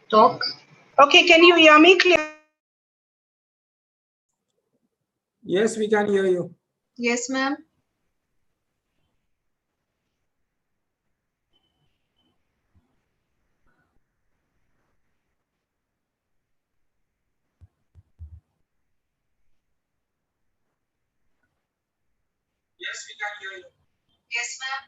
talk. Okay, can you hear me clearly? Yes, we can hear you. Yes, ma'am. Yes, we can hear you. Yes, ma'am.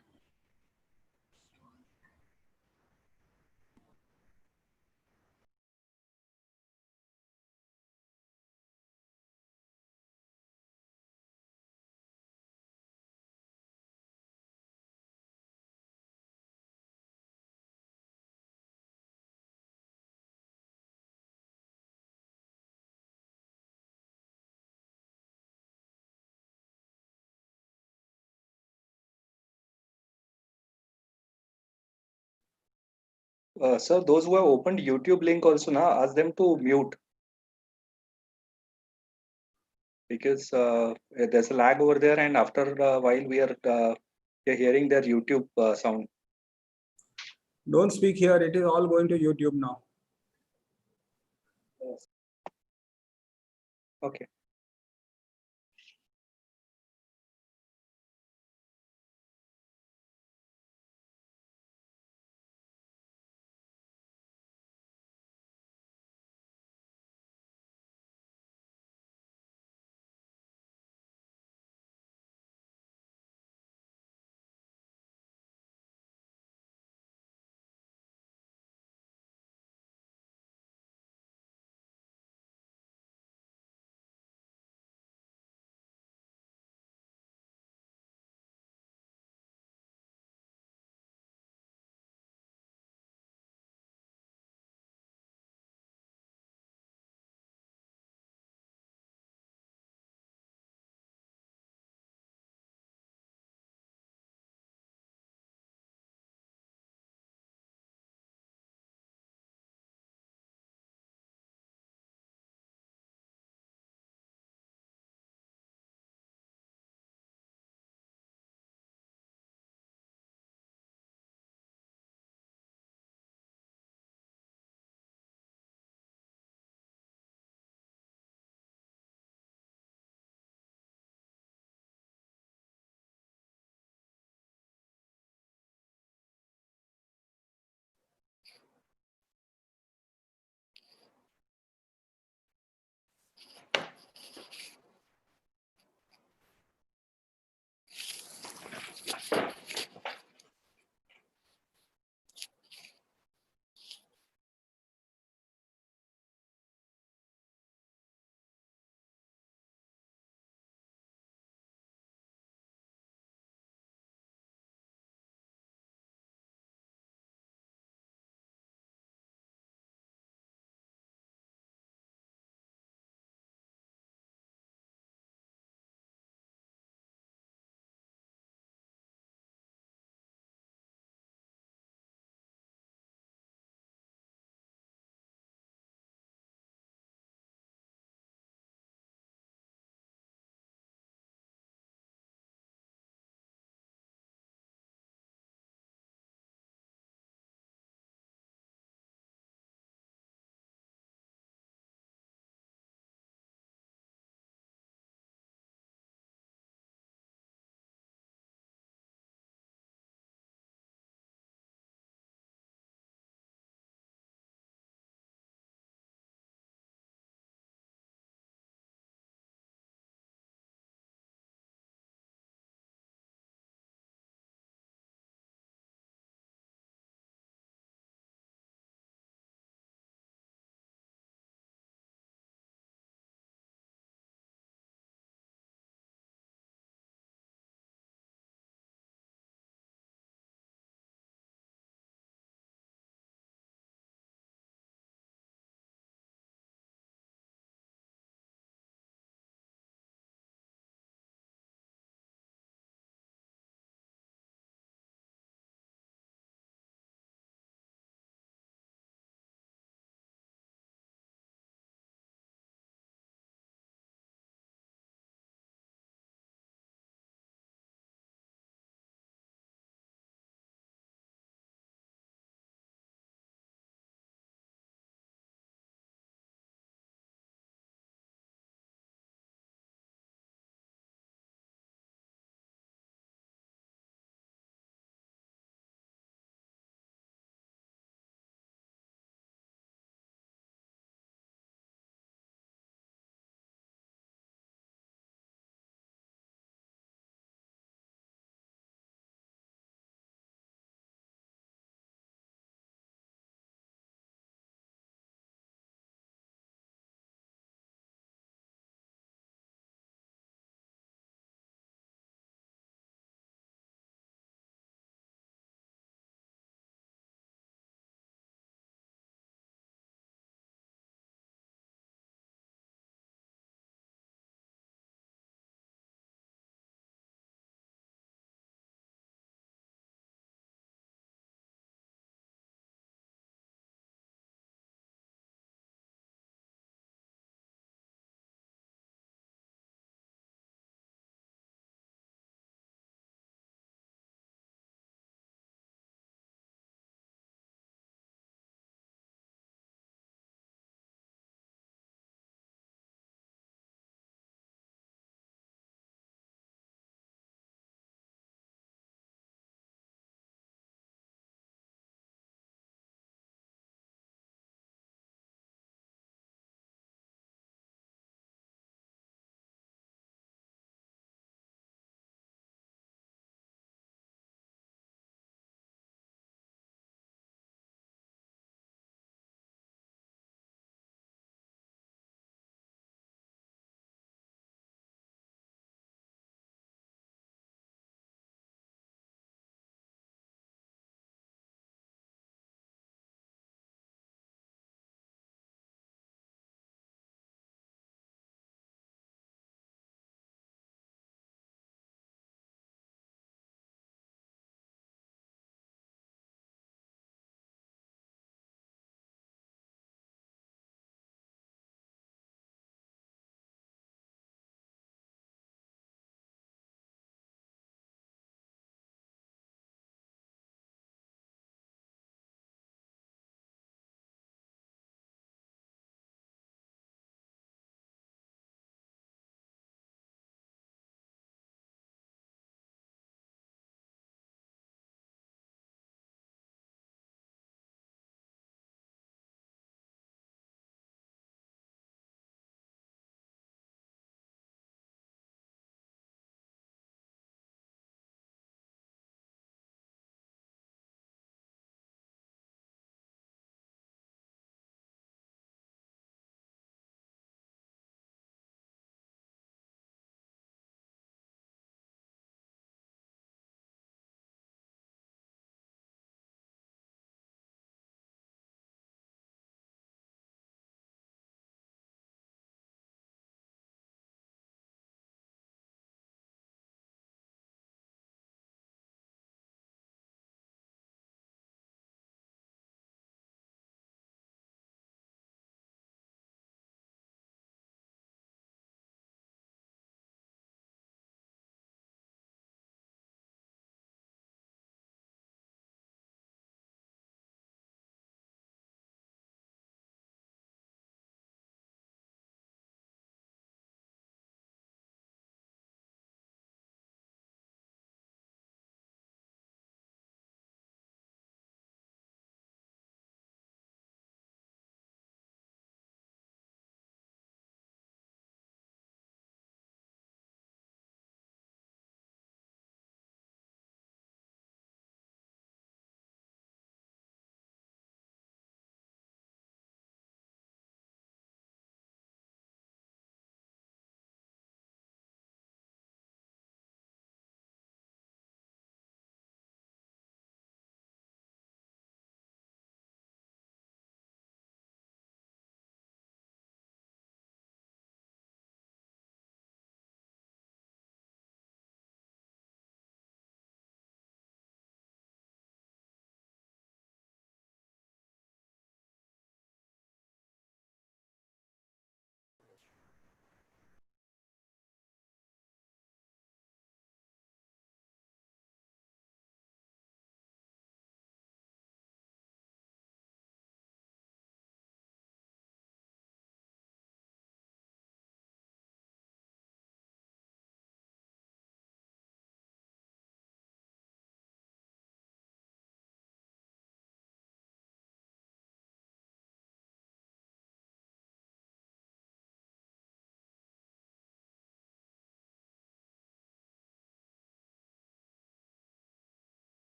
Sir, those who have opened YouTube link also now, ask them to mute because there's a lag over there, and after a while we are hearing their YouTube sound. Don't speak here. It is all going to YouTube now. Okay.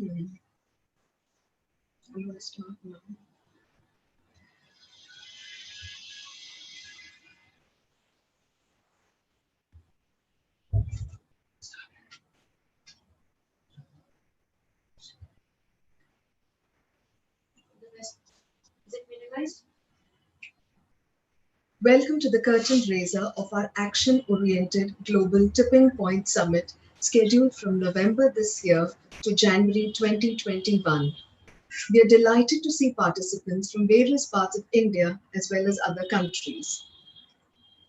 I'm going to start now. Is it minimized? Welcome to the curtain raiser of our action-oriented Global Tipping Point Summit, scheduled from November this year to January 2021. We are delighted to see participants from various parts of India as well as other countries.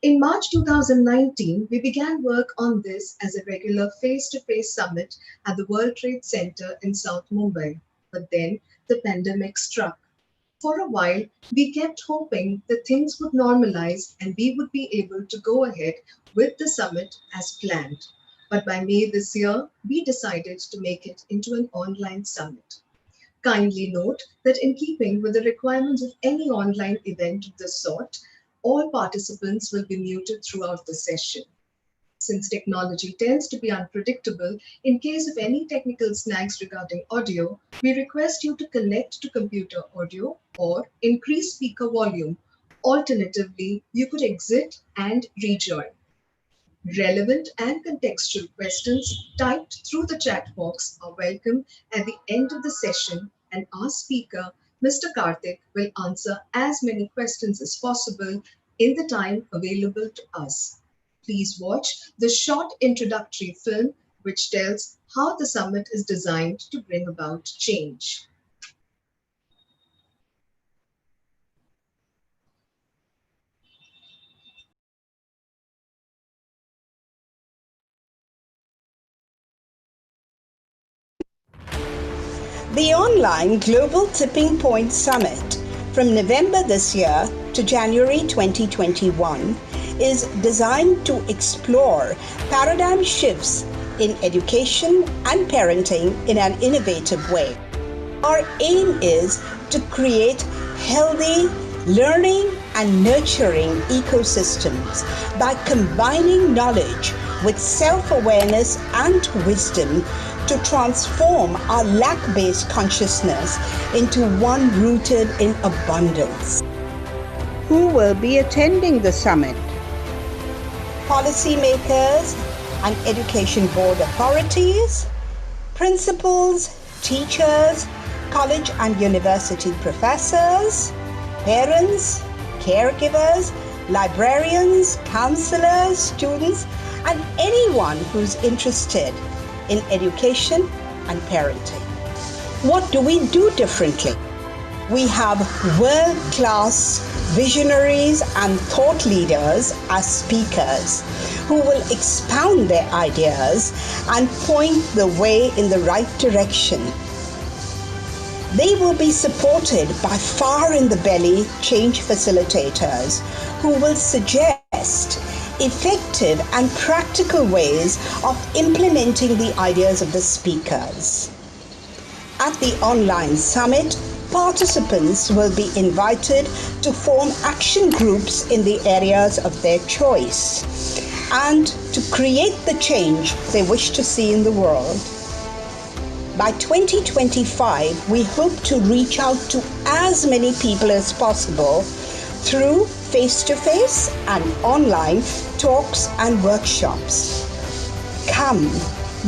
In March 2019, we began work on this as a regular face-to-face summit at the World Trade Center in South Mumbai. But then the pandemic struck. For a while, we kept hoping that things would normalize and we would be able to go ahead with the summit as planned. But by May this year, we decided to make it into an online summit. Kindly note that in keeping with the requirements of any online event of this sort, all participants will be muted throughout the session. Since technology tends to be unpredictable, in case of any technical snags regarding audio, we request you to connect to computer audio or increase speaker volume. Alternatively, you could exit and rejoin. Relevant and contextual questions typed through the chat box are welcome at the end of the session, and our speaker, Mr. Karthik, will answer as many questions as possible in the time available to us. Please watch the short introductory film which tells how the summit is designed to bring about change. The online Global Tipping Point Summit from November this year to January 2021 is designed to explore paradigm shifts in education and parenting in an innovative way. Our aim is to create healthy learning and nurturing ecosystems by combining knowledge with self-awareness and wisdom to transform our lack-based consciousness into one rooted in abundance. Who will be attending the summit? Policymakers and education board authorities, principals, teachers, college and university professors, parents, caregivers, librarians, counselors, students, and anyone who's interested in education and parenting. What do we do differently? We have world-class visionaries and thought leaders as speakers who will expound their ideas and point the way in the right direction. They will be supported by far in the belly change facilitators who will suggest effective and practical ways of implementing the ideas of the speakers. At the online summit, participants will be invited to form action groups in the areas of their choice and to create the change they wish to see in the world. By 2025, we hope to reach out to as many people as possible through face-to-face and online talks and workshops. Come,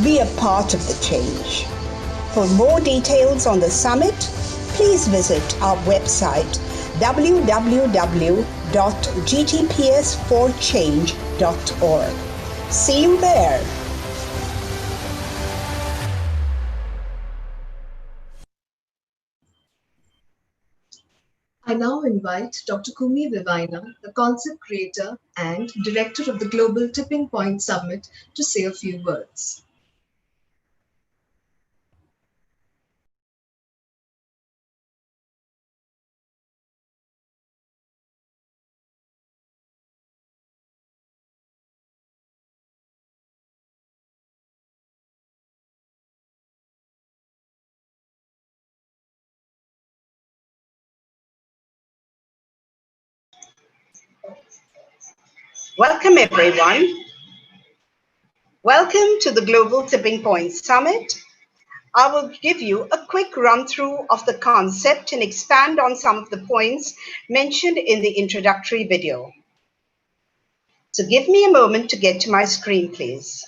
be a part of the change. For more details on the summit, please visit our website www.gtps4change.org. See you there. I now invite Dr. Kumi Vivaina, the concept creator and director of the Global Tipping Point Summit, to say a few words. Welcome, everyone. Welcome to the Global Tipping Point Summit. I will give you a quick run-through of the concept and expand on some of the points mentioned in the introductory video. So give me a moment to get to my screen, please.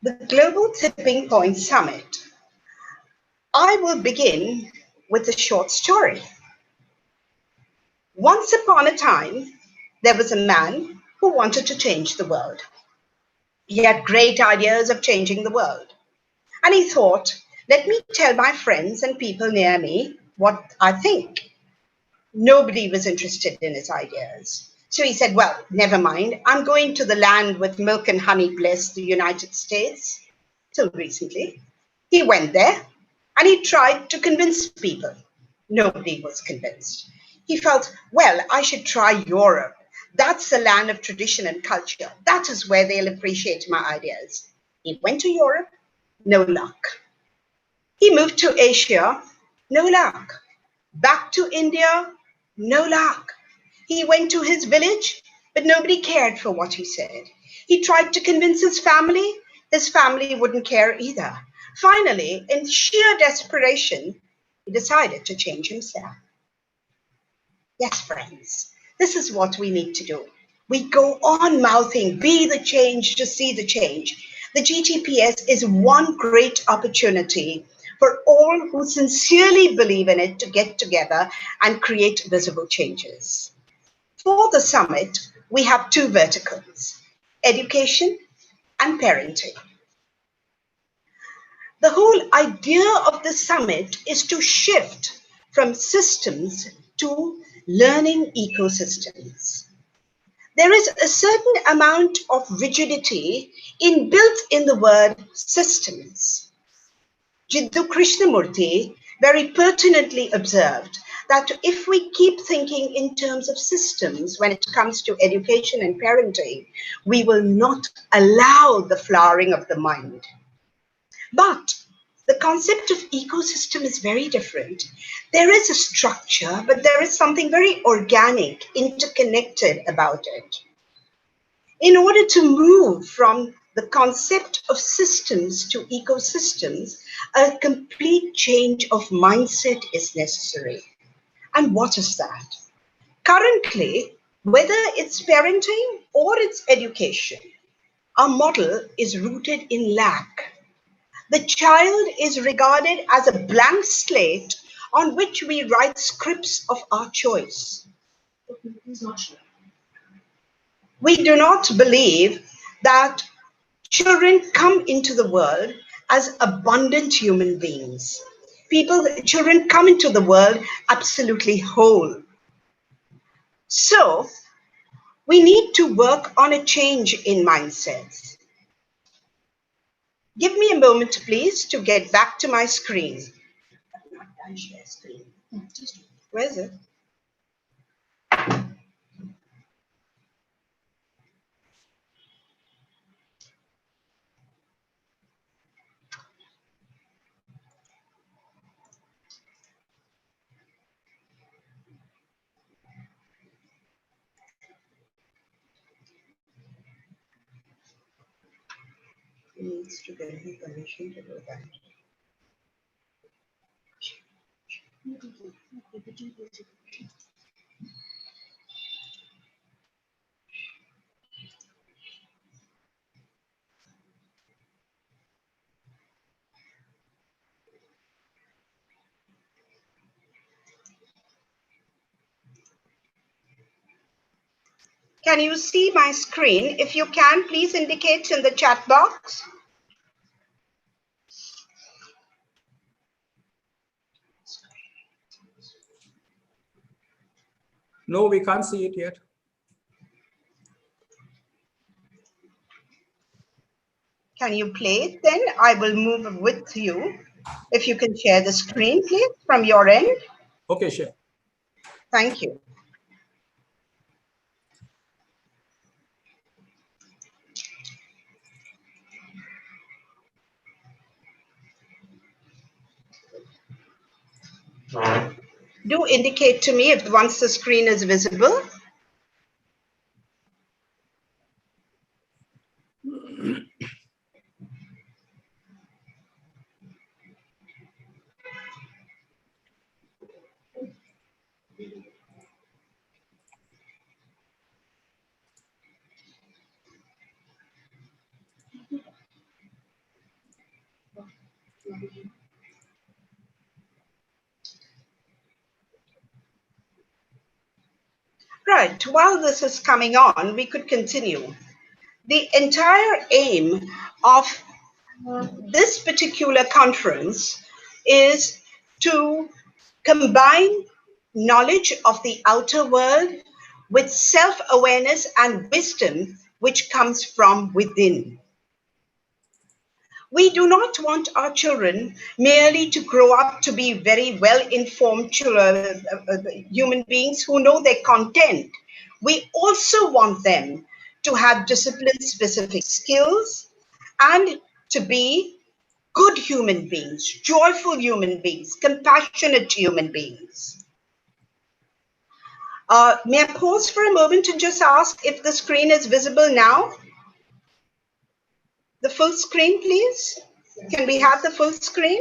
The Global Tipping Point Summit. I will begin with a short story. Once upon a time, there was a man who wanted to change the world. He had great ideas of changing the world. And he thought, let me tell my friends and people near me what I think. Nobody was interested in his ideas. So he said, well, never mind. I'm going to the land with milk and honey, bless the United States. Till recently, he went there and he tried to convince people. Nobody was convinced. He felt, well, I should try Europe. That's the land of tradition and culture. That is where they'll appreciate my ideas. He went to Europe, no luck. He moved to Asia, no luck. Back to India, no luck. He went to his village, but nobody cared for what he said. He tried to convince his family wouldn't care either. Finally, in sheer desperation, he decided to change himself. Yes, friends, this is what we need to do. We go on mouthing, be the change to see the change. The GTPS is one great opportunity for all who sincerely believe in it to get together and create visible changes. For the summit, we have two verticals, education and parenting. The whole idea of the summit is to shift from systems to learning ecosystems. There is a certain amount of rigidity built in the word systems. Jiddu Krishnamurti very pertinently observed that if we keep thinking in terms of systems when it comes to education and parenting, we will not allow the flowering of the mind. But the concept of ecosystem is very different. There is a structure, but there is something very organic, interconnected about it. In order to move from the concept of systems to ecosystems, a complete change of mindset is necessary. And what is that? Currently, whether it's parenting or it's education, our model is rooted in lack. The child is regarded as a blank slate on which we write scripts of our choice. We do not believe that children come into the world as abundant human beings. Children come into the world absolutely whole. So we need to work on a change in mindsets. Give me a moment, please, to get back to my screen. Where is it? He needs to get me permission to do that. Can you see my screen? If you can, please indicate in the chat box. No, we can't see it yet. Can you play it then? I will move with you. If you can share the screen, please, from your end. Okay, sure. Thank you. Do indicate to me if once the screen is visible. Right, while this is coming on, we could continue. The entire aim of this particular conference is to combine knowledge of the outer world with self-awareness and wisdom which comes from within. We do not want our children merely to grow up to be very well-informed human beings who know their content. We also want them to have discipline-specific skills and to be good human beings, joyful human beings, compassionate human beings. May I pause for a moment and just ask if the screen is visible now? The full screen, please. Can we have the full screen?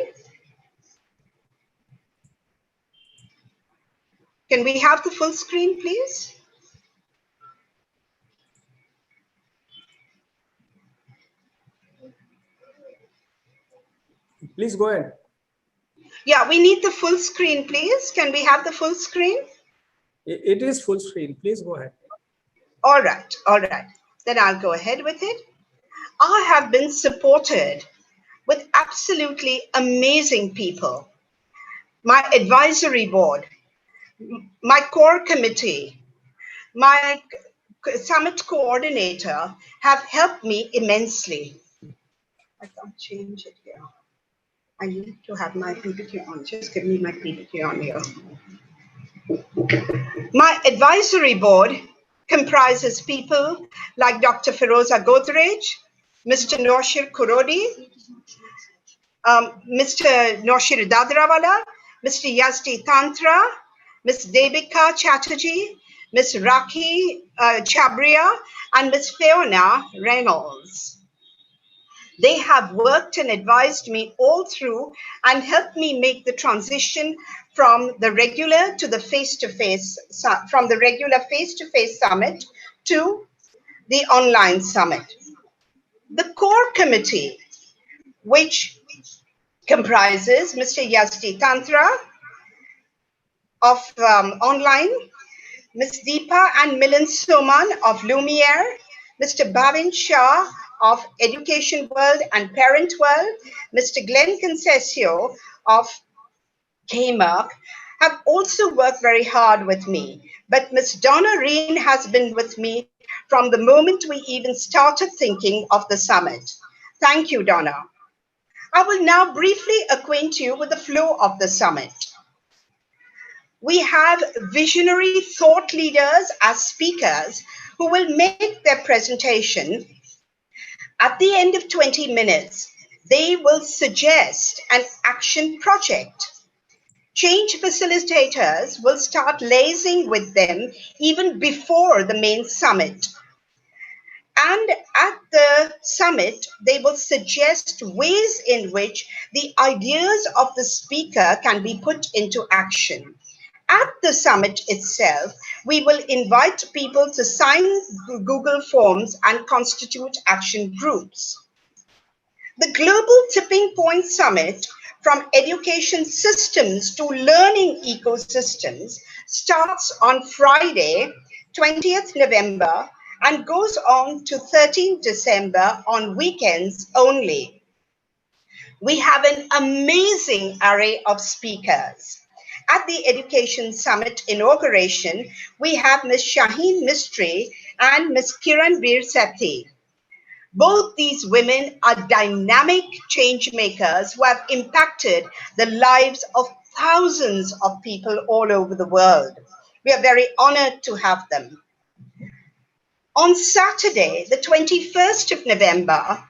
Can we have the full screen, please? Please go ahead. Yeah, we need the full screen, please. Can we have the full screen? It is full screen. Please go ahead. All right, all right. Then I'll go ahead with it. I have been supported with absolutely amazing people. My advisory board, my core committee, my summit coordinator have helped me immensely. I can't change it here. I need to have my PPT on. Just give me my PPT on here. My advisory board comprises people like Dr. Firoza Godrej, Mr. Noshir Kurodi, Mr. Noshir Dadrawala, Mr. Yazdi Tantra, Ms. Devika Chatterjee, Ms. Raki Chabria, and Ms. Fiona Reynolds. They have worked and advised me all through and helped me make the transition from the regular to the face-to-face, from the regular face-to-face summit to the online summit. The core committee, which comprises Mr. Yazdi Tantra of online, Ms. Deepa and Milan Soman of Lumiere, Mr. Bhavin Shah of Education World and Parent World, Mr. Glenn Concessio of Kmark have also worked very hard with me. But Ms. Donna Reen has been with me from the moment we even started thinking of the summit. Thank you, Donna. I will now briefly acquaint you with the flow of the summit. We have visionary thought leaders as speakers who will make their presentation. At the end of 20 minutes, they will suggest an action project. Change facilitators will start liaising with them even before the main summit. And at the summit, they will suggest ways in which the ideas of the speaker can be put into action. At the summit itself, we will invite people to sign Google Forms and constitute action groups. The Global Tipping Point Summit, from education systems to learning ecosystems, starts on Friday, 20th November, and goes on to 13th December on weekends only. We have an amazing array of speakers. At the Education Summit inauguration, we have Ms. Shaheen Mistry and Ms. Kiran Veer Sethi. Both these women are dynamic change makers who have impacted the lives of thousands of people all over the world. We are very honored to have them. On Saturday, the 21st of November,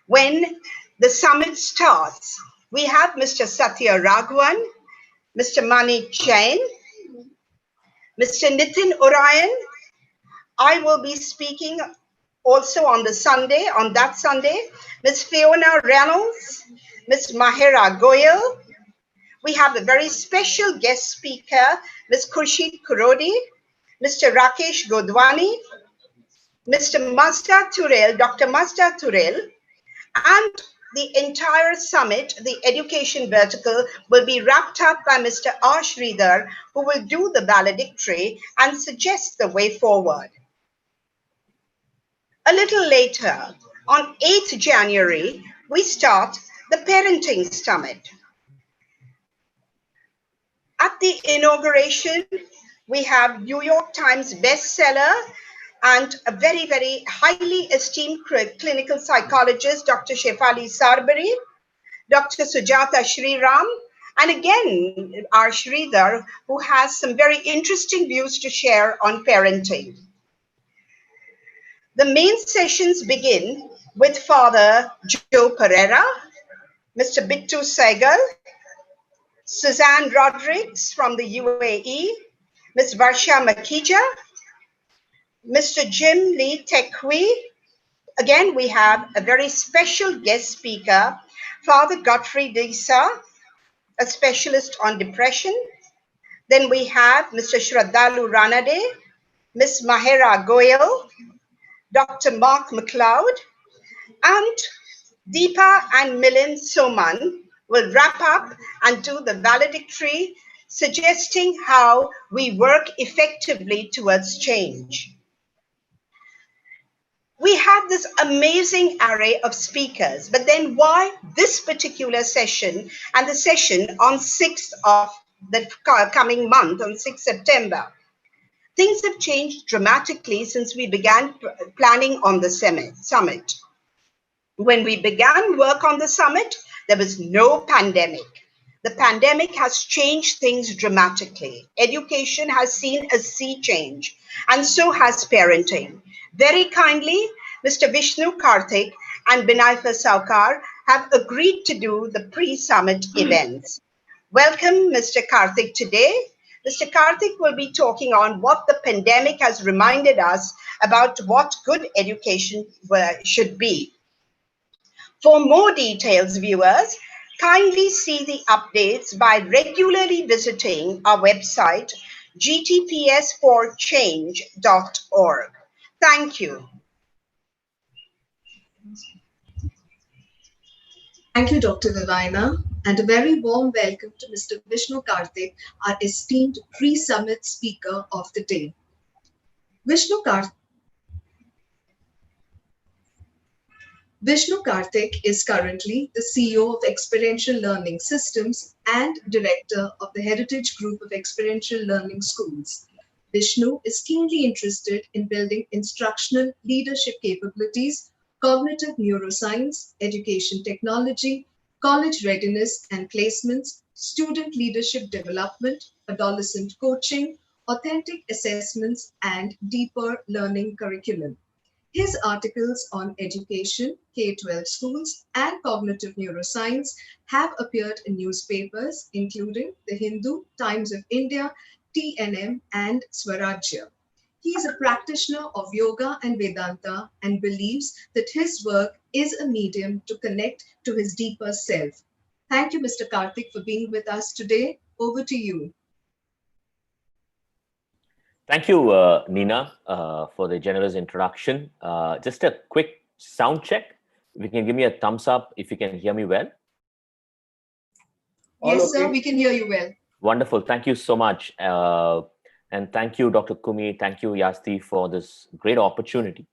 when the summit starts, we have Mr. Satya Raghavan, Mr. Mani Jain, Mr. Nitin Orion. I will be speaking also on that Sunday, Ms. Fiona Reynolds, Ms. Mahira Goyal. We have a very special guest speaker, Ms. Khurshid Kurodi, Mr. Rakesh Godwani, Mr. Mazda Turel, Dr. Mazda Turel, and the entire summit, the education vertical, will be wrapped up by Mr. R. Sridhar, who will do the valedictory and suggest the way forward. A little later, on 8th January, we start the Parenting Summit. At the inauguration, we have New York Times bestseller and a very, very highly esteemed clinical psychologist, Dr. Shefali Sarbari, Dr. Sujata Shriram, and again, our Sridhar, who has some very interesting views to share on parenting. The main sessions begin with Father Joe Pereira, Mr. Bittu Saigal, Suzanne Rodriguez from the UAE, Ms. Varsha Makija, Mr. Jim Lee Tekwi. Again, we have a very special guest speaker, Father Godfrey Disa, a specialist on depression. Then we have Mr. Shradhalu Ranade, Ms. Mahira Goyal, Dr. Mark McLeod, and Deepa and Milan Soman will wrap up and do the valedictory, suggesting how we work effectively towards change. We have this amazing array of speakers, but then why this particular session and the session on 6th of the coming month, on 6th September? Things have changed dramatically since we began planning on the summit. When we began work on the summit, there was no pandemic. The pandemic has changed things dramatically. Education has seen a sea change, and so has parenting. Very kindly, Mr. Vishnu Karthik and Binayfa Saukar have agreed to do the pre-summit events. Welcome, Mr. Karthik, today. Mr. Karthik will be talking on what the pandemic has reminded us about what good education should be. For more details, viewers, kindly see the updates by regularly visiting our website, gtpsforchange.org. Thank you. Thank you, Dr. Naraina. And a very warm welcome to Mr. Vishnu Karthik, our esteemed pre-summit speaker of the day. Vishnu, Vishnu Karthik is currently the CEO of Experiential Learning Systems and Director of the Heritage Group of Experiential Learning Schools. Vishnu is keenly interested in building instructional leadership capabilities, cognitive neuroscience, education technology, college readiness and placements, student leadership development, adolescent coaching, authentic assessments, and deeper learning curriculum. His articles on education, K-12 schools, and cognitive neuroscience have appeared in newspapers including The Hindu, Times of India, TNM, and Swarajya. He is a practitioner of yoga and Vedanta and believes that his work is a medium to connect to his deeper self. Thank you, Mr. Karthik, for being with us today. Over to you. Thank you, Nina, for the generous introduction. Just a quick sound check. If you can give me a thumbs up, if you can hear me well. Yes, sir, we can hear you well. Wonderful. Thank you so much. And thank you, Dr. Kumi. Thank you, Yasti, for this great opportunity.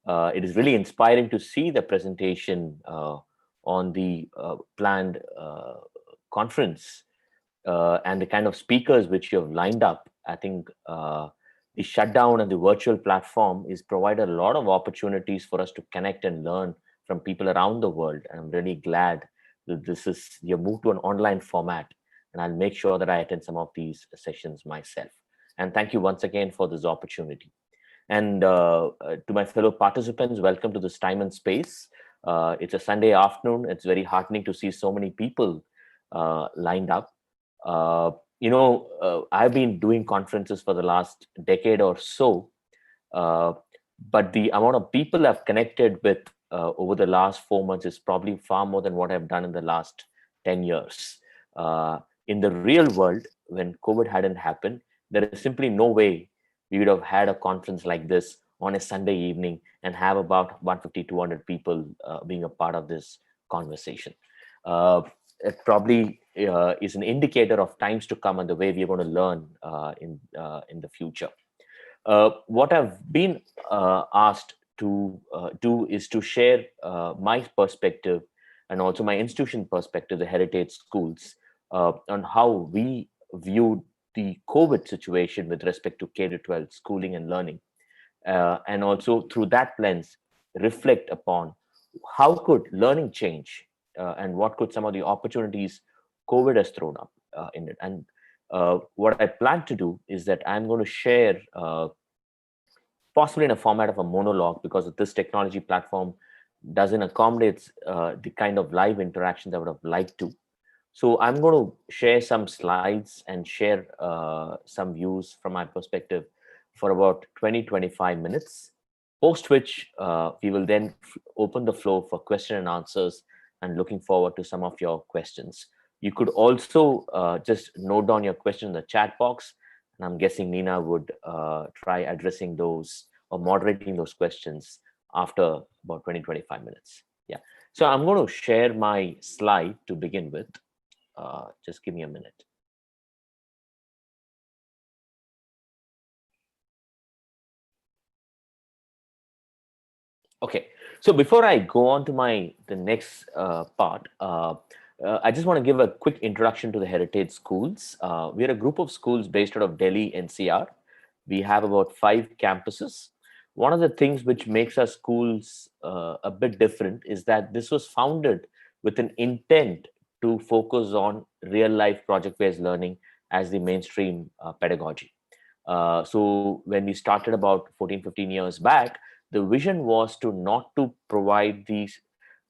It is really inspiring to see the presentation on the planned conference and the kind of speakers which you have lined up. I think the shutdown and the virtual platform is provided a lot of opportunities for us to connect and learn from people around the world. And I'm really glad that this is you move to an online format, and I'll make sure that I attend some of these sessions myself. And thank you once again for this opportunity. And to my fellow participants, welcome to this time and space. It's a Sunday afternoon. It's very heartening to see so many people lined up. I've been doing conferences for the last decade or so, but the amount of people I've connected with over the last 4 months is probably far more than what I've done in the last 10 years. In the real world, when COVID hadn't happened, there is simply no way we would have had a conference like this on a Sunday evening and have about 150, 200 people being a part of this conversation. It probably is an indicator of times to come and the way we're going to learn in the future. What I've been asked to do is to share my perspective and also my institution perspective, the heritage schools, on how we view the COVID situation with respect to K-12 schooling and learning. And also through that lens, reflect upon how could learning change and what could some of the opportunities COVID has thrown up in it. And what I plan to do is that I'm going to share possibly in a format of a monologue, because this technology platform doesn't accommodate the kind of live interactions I would have liked to. So I'm going to share some slides and share some views from my perspective for about 20-25 minutes, post which we will then open the floor for question and answers, and looking forward to some of your questions. You could also just note down your question in the chat box, and I'm guessing Nina would try addressing those or moderating those questions after about 20-25 minutes. Yeah. So I'm going to share my slide to begin with. Just give me a minute. Okay, so before I go on to the next part, I just want to give a quick introduction to the heritage schools. We're a group of schools based out of Delhi, NCR. We have about 5 campuses. One of the things which makes our schools a bit different is that this was founded with an intent to focus on real-life project-based learning as the mainstream pedagogy. So when we started about 14, 15 years back, the vision was to not to provide the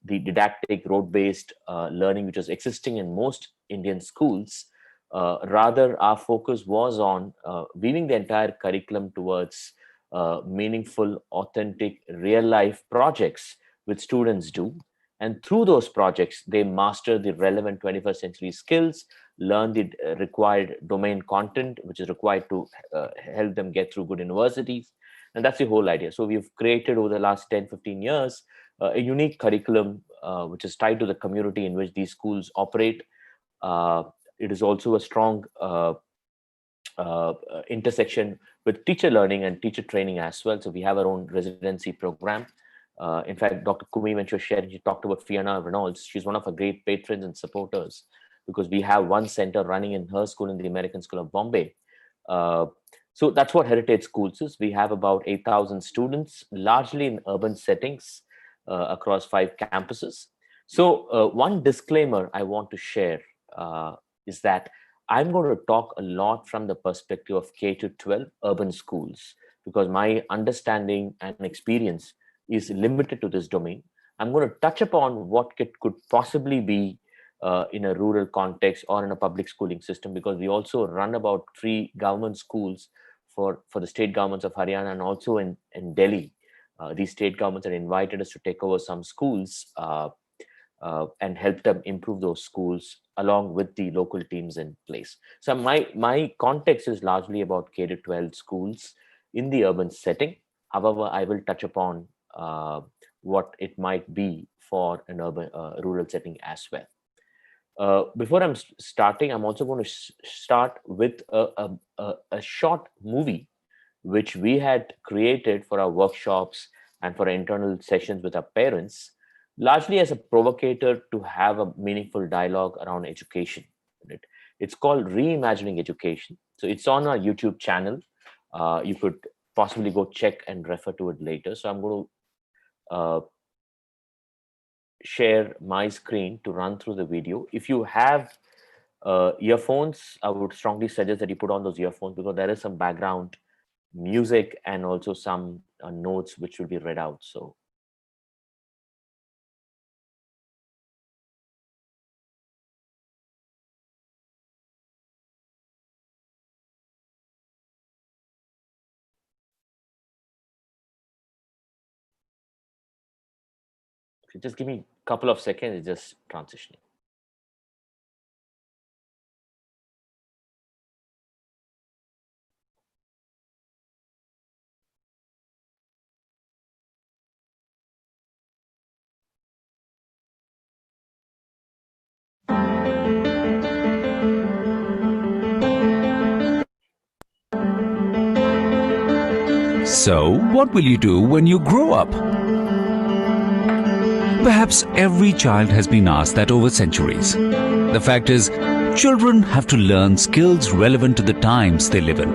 didactic road-based learning which was existing in most Indian schools. Rather, our focus was on weaving the entire curriculum towards meaningful, authentic, real-life projects which students do. And through those projects, they master the relevant 21st century skills, learn the required domain content, which is required to help them get through good universities. And that's the whole idea. So we've created over the last 10, 15 years, a unique curriculum, which is tied to the community in which these schools operate. It is also a strong intersection with teacher learning and teacher training as well. So we have our own residency program. In fact, Dr. Kumi, when she was sharing, she talked about Fiona Reynolds. She's one of our great patrons and supporters, because we have one center running in her school in the American School of Bombay. So that's what Heritage Schools is. We have about 8,000 students, largely in urban settings across 5 campuses. So one disclaimer I want to share is that I'm going to talk a lot from the perspective of K-12 urban schools, because my understanding and experience is limited to this domain. I'm going to touch upon what it could possibly be in a rural context or in a public schooling system, because we also run about 3 government schools for the state governments of Haryana and also in Delhi. These state governments had invited us to take over some schools and help them improve those schools along with the local teams in place. So my context is largely about K-12 schools in the urban setting. However, I will touch upon what it might be for an urban rural setting as well. Before I'm starting, I'm also going to start with a short movie which we had created for our workshops and for internal sessions with our parents, largely as a provocator to have a meaningful dialogue around education. It's called Reimagining Education. So it's on our YouTube channel. You could possibly go check and refer to it later. So I'm going to share my screen to run through the video. If you have earphones, I would strongly suggest that you put on those earphones, because there is some background music and also some notes which will be read out. So just give me a couple of seconds, it's just transitioning. So, what will you do when you grow up? Perhaps every child has been asked that over centuries. The fact is, children have to learn skills relevant to the times they live in.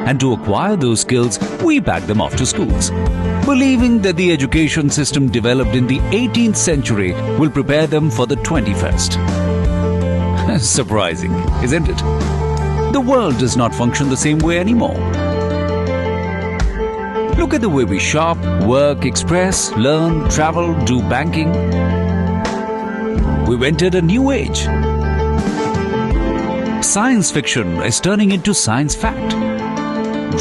And to acquire those skills, we back them off to schools, believing that the education system developed in the 18th century will prepare them for the 21st. Surprising, isn't it? The world does not function the same way anymore. Look at the way we shop, work, express, learn, travel, do banking. We've entered a new age. Science fiction is turning into science fact.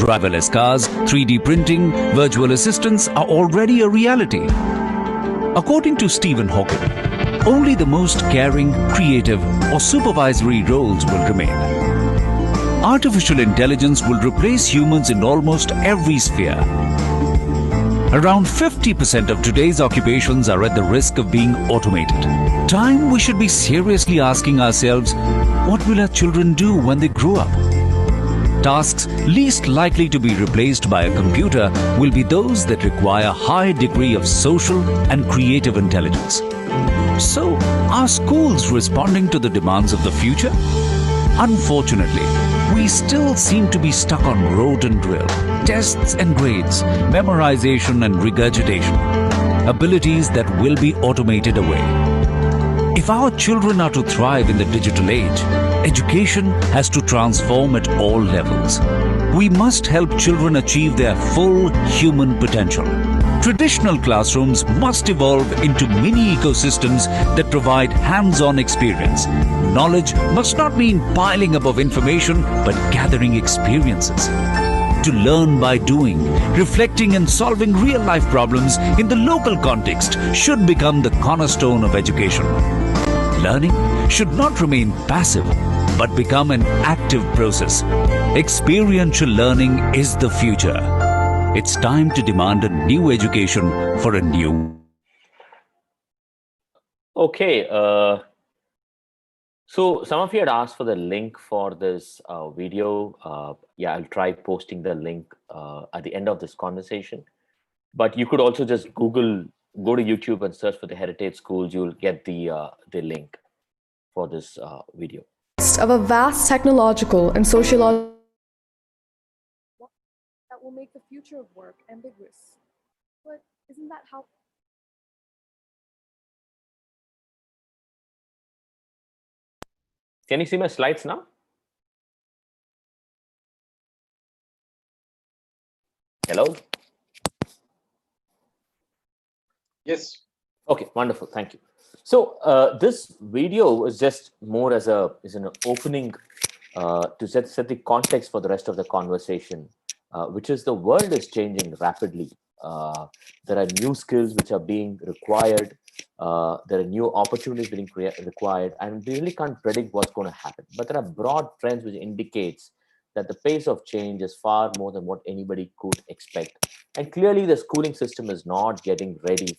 Driverless cars, 3D printing, virtual assistants are already a reality. According to Stephen Hawking, only the most caring, creative, or supervisory roles will remain. Artificial intelligence will replace humans in almost every sphere. Around 50% of today's occupations are at the risk of being automated. Time we should be seriously asking ourselves, what will our children do when they grow up? Tasks least likely to be replaced by a computer will be those that require a high degree of social and creative intelligence. So, are schools responding to the demands of the future? Unfortunately, we still seem to be stuck on rote and drill, tests and grades, memorization and regurgitation, abilities that will be automated away. If our children are to thrive in the digital age, education has to transform at all levels. We must help children achieve their full human potential. Traditional classrooms must evolve into mini ecosystems that provide hands-on experience. Knowledge must not mean piling up of information, but gathering experiences. To learn by doing, reflecting and solving real-life problems in the local context should become the cornerstone of education. Learning should not remain passive, but become an active process. Experiential learning is the future. It's time to demand a new education for a new. Okay, So some of you had asked for the link for this video. Yeah, I'll try posting the link at the end of this conversation. But you could also just go to YouTube and search for the heritage schools. You'll get the link for this video. Of a vast technological and sociological that will make the future of work ambiguous. But isn't that how? Can you see my slides now? Hello? Yes. Okay, wonderful. Thank you. So this video is just more as an opening to set the context for the rest of the conversation, which is the world is changing rapidly. There are new skills which are being required. There are new opportunities being required, and we really can't predict what's going to happen. But there are broad trends which indicates that the pace of change is far more than what anybody could expect. And clearly, the schooling system is not getting ready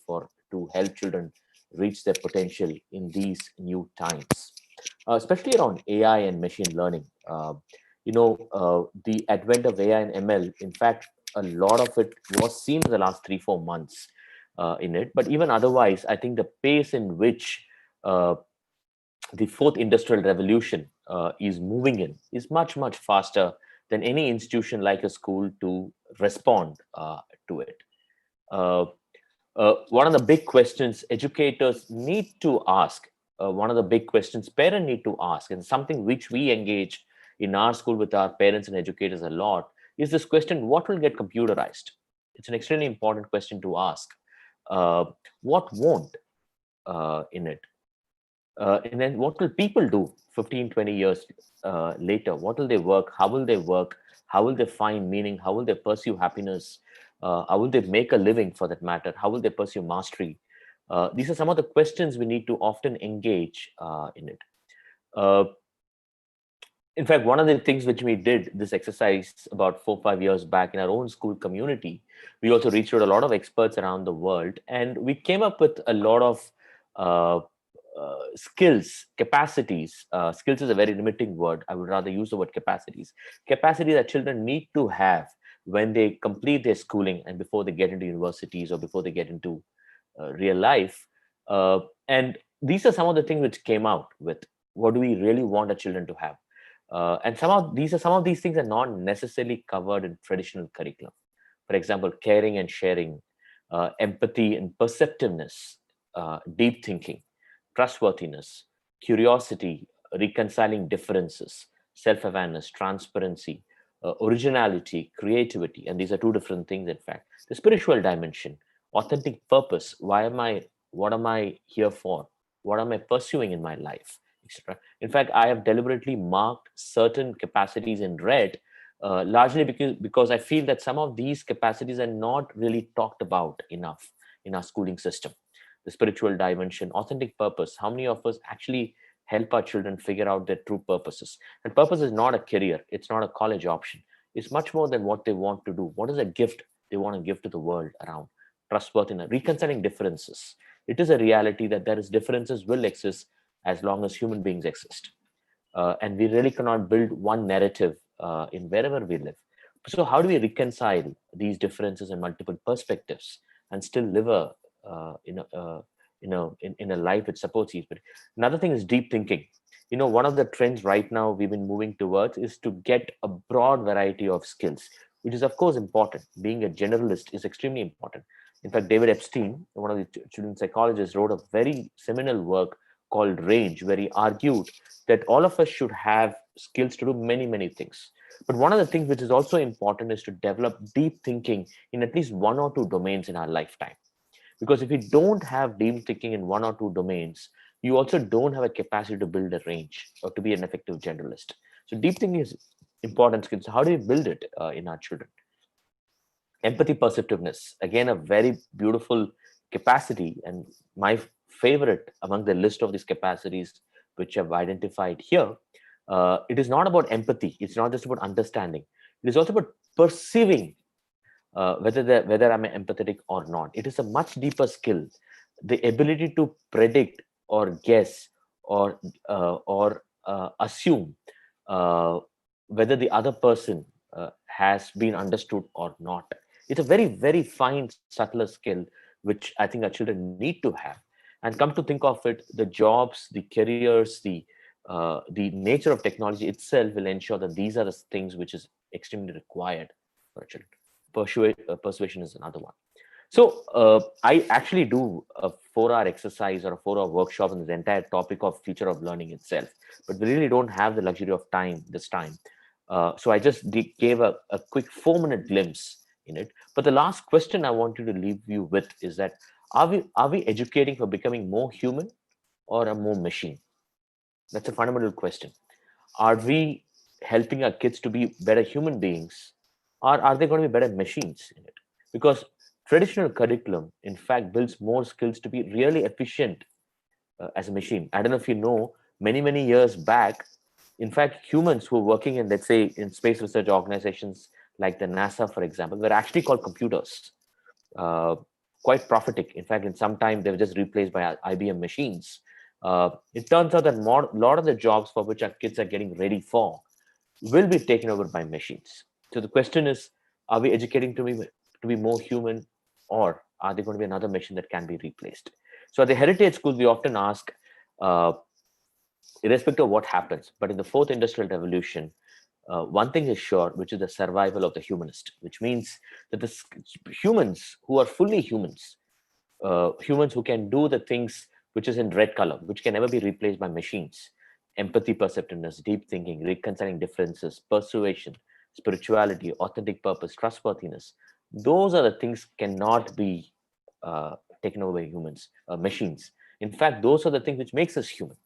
to help children reach their potential in these new times, especially around AI and machine learning. The advent of AI and ML, in fact, a lot of it was seen in the last 3-4 months in it. But even otherwise, I think the pace in which the fourth industrial revolution is moving in is much, much faster than any institution like a school to respond to it. One of the big questions educators need to ask, one of the big questions parents need to ask, and something which we engage in our school with our parents and educators a lot, is this question: what will get computerized? It's an extremely important question to ask. What won't in it? And then what will people do 15, 20 years later? What will they work? How will they work? How will they find meaning? How will they pursue happiness? How will they make a living, for that matter? How will they pursue mastery? These are some of the questions we need to often engage in it. In fact, one of the things which we did this exercise about 4-5 years back in our own school community, we also reached out a lot of experts around the world, and we came up with a lot of skills, capacities. Skills is a very limiting word. I would rather use the word capacities. Capacity that children need to have when they complete their schooling and before they get into universities or before they get into real life. And these are some of the things which came out with what do we really want our children to have. And some of these things are not necessarily covered in traditional curriculum. For example, caring and sharing, empathy and perceptiveness, deep thinking, trustworthiness, curiosity, reconciling differences, self-awareness, transparency, originality, creativity. And these are two different things, in fact. The spiritual dimension, authentic purpose. What am I here for? What am I pursuing in my life, etc. In fact, I have deliberately marked certain capacities in red, largely because I feel that some of these capacities are not really talked about enough in our schooling system. The spiritual dimension, authentic purpose. How many of us actually help our children figure out their true purposes? And purpose is not a career. It's not a college option. It's much more than what they want to do. What is a gift they want to give to the world around? Trustworthiness, reconciling differences. It is a reality that there is differences will exist as long as human beings exist. And we really cannot build one narrative in wherever we live. So how do we reconcile these differences and multiple perspectives and still live in a life which supports each other? Another thing is deep thinking. One of the trends right now we've been moving towards is to get a broad variety of skills, which is of course important. Being a generalist is extremely important. In fact, David Epstein, one of the children's psychologists, wrote a very seminal work called Range, where he argued that all of us should have skills to do many, many things. But one of the things which is also important is to develop deep thinking in at least one or two domains in our lifetime. Because if you don't have deep thinking in one or two domains, you also don't have a capacity to build a range or to be an effective generalist. So deep thinking is important skill. So how do we build it in our children? Empathy, perceptiveness, again, a very beautiful capacity, and my favorite among the list of these capacities which I've identified here. It is not about empathy. It's not just about understanding. It is also about perceiving whether I'm empathetic or not. It is a much deeper skill. The ability to predict or guess or assume whether the other person has been understood or not. It's a very, very fine, subtler skill, which I think our children need to have. And come to think of it, the jobs, the careers, the nature of technology itself will ensure that these are the things which is extremely required for a children. Persuasion is another one. So I actually do a 4-hour exercise or a 4-hour workshop on this entire topic of future of learning itself, but we really don't have the luxury of time this time. So I just gave a quick 4-minute glimpse in it. But the last question I want you to leave you with is that are we educating for becoming more human or a more machine? That's a fundamental question. Are we helping our kids to be better human beings, or are they going to be better machines in it? Because traditional curriculum, in fact, builds more skills to be really efficient as a machine. I don't know if you know, many years back, in fact, humans who were working in, let's say, in space research organizations like the NASA, for example, were actually called computers. Uh, Quite prophetic. In fact, in some time, they were just replaced by IBM machines. It turns out that a lot of the jobs for which our kids are getting ready for will be taken over by machines. So the question is, are we educating to be more human, or are they going to be another machine that can be replaced? So at the heritage schools, we often ask, uh, irrespective of what happens, but in the fourth industrial revolution, one thing is sure, which is the survival of the humanist, which means that the humans who are fully humans, humans who can do the things which is in red color, which can never be replaced by machines: empathy, perceptiveness, deep thinking, reconciling differences, persuasion, spirituality, authentic purpose, trustworthiness. Those are the things cannot be taken over by machines. In fact, those are the things which makes us human.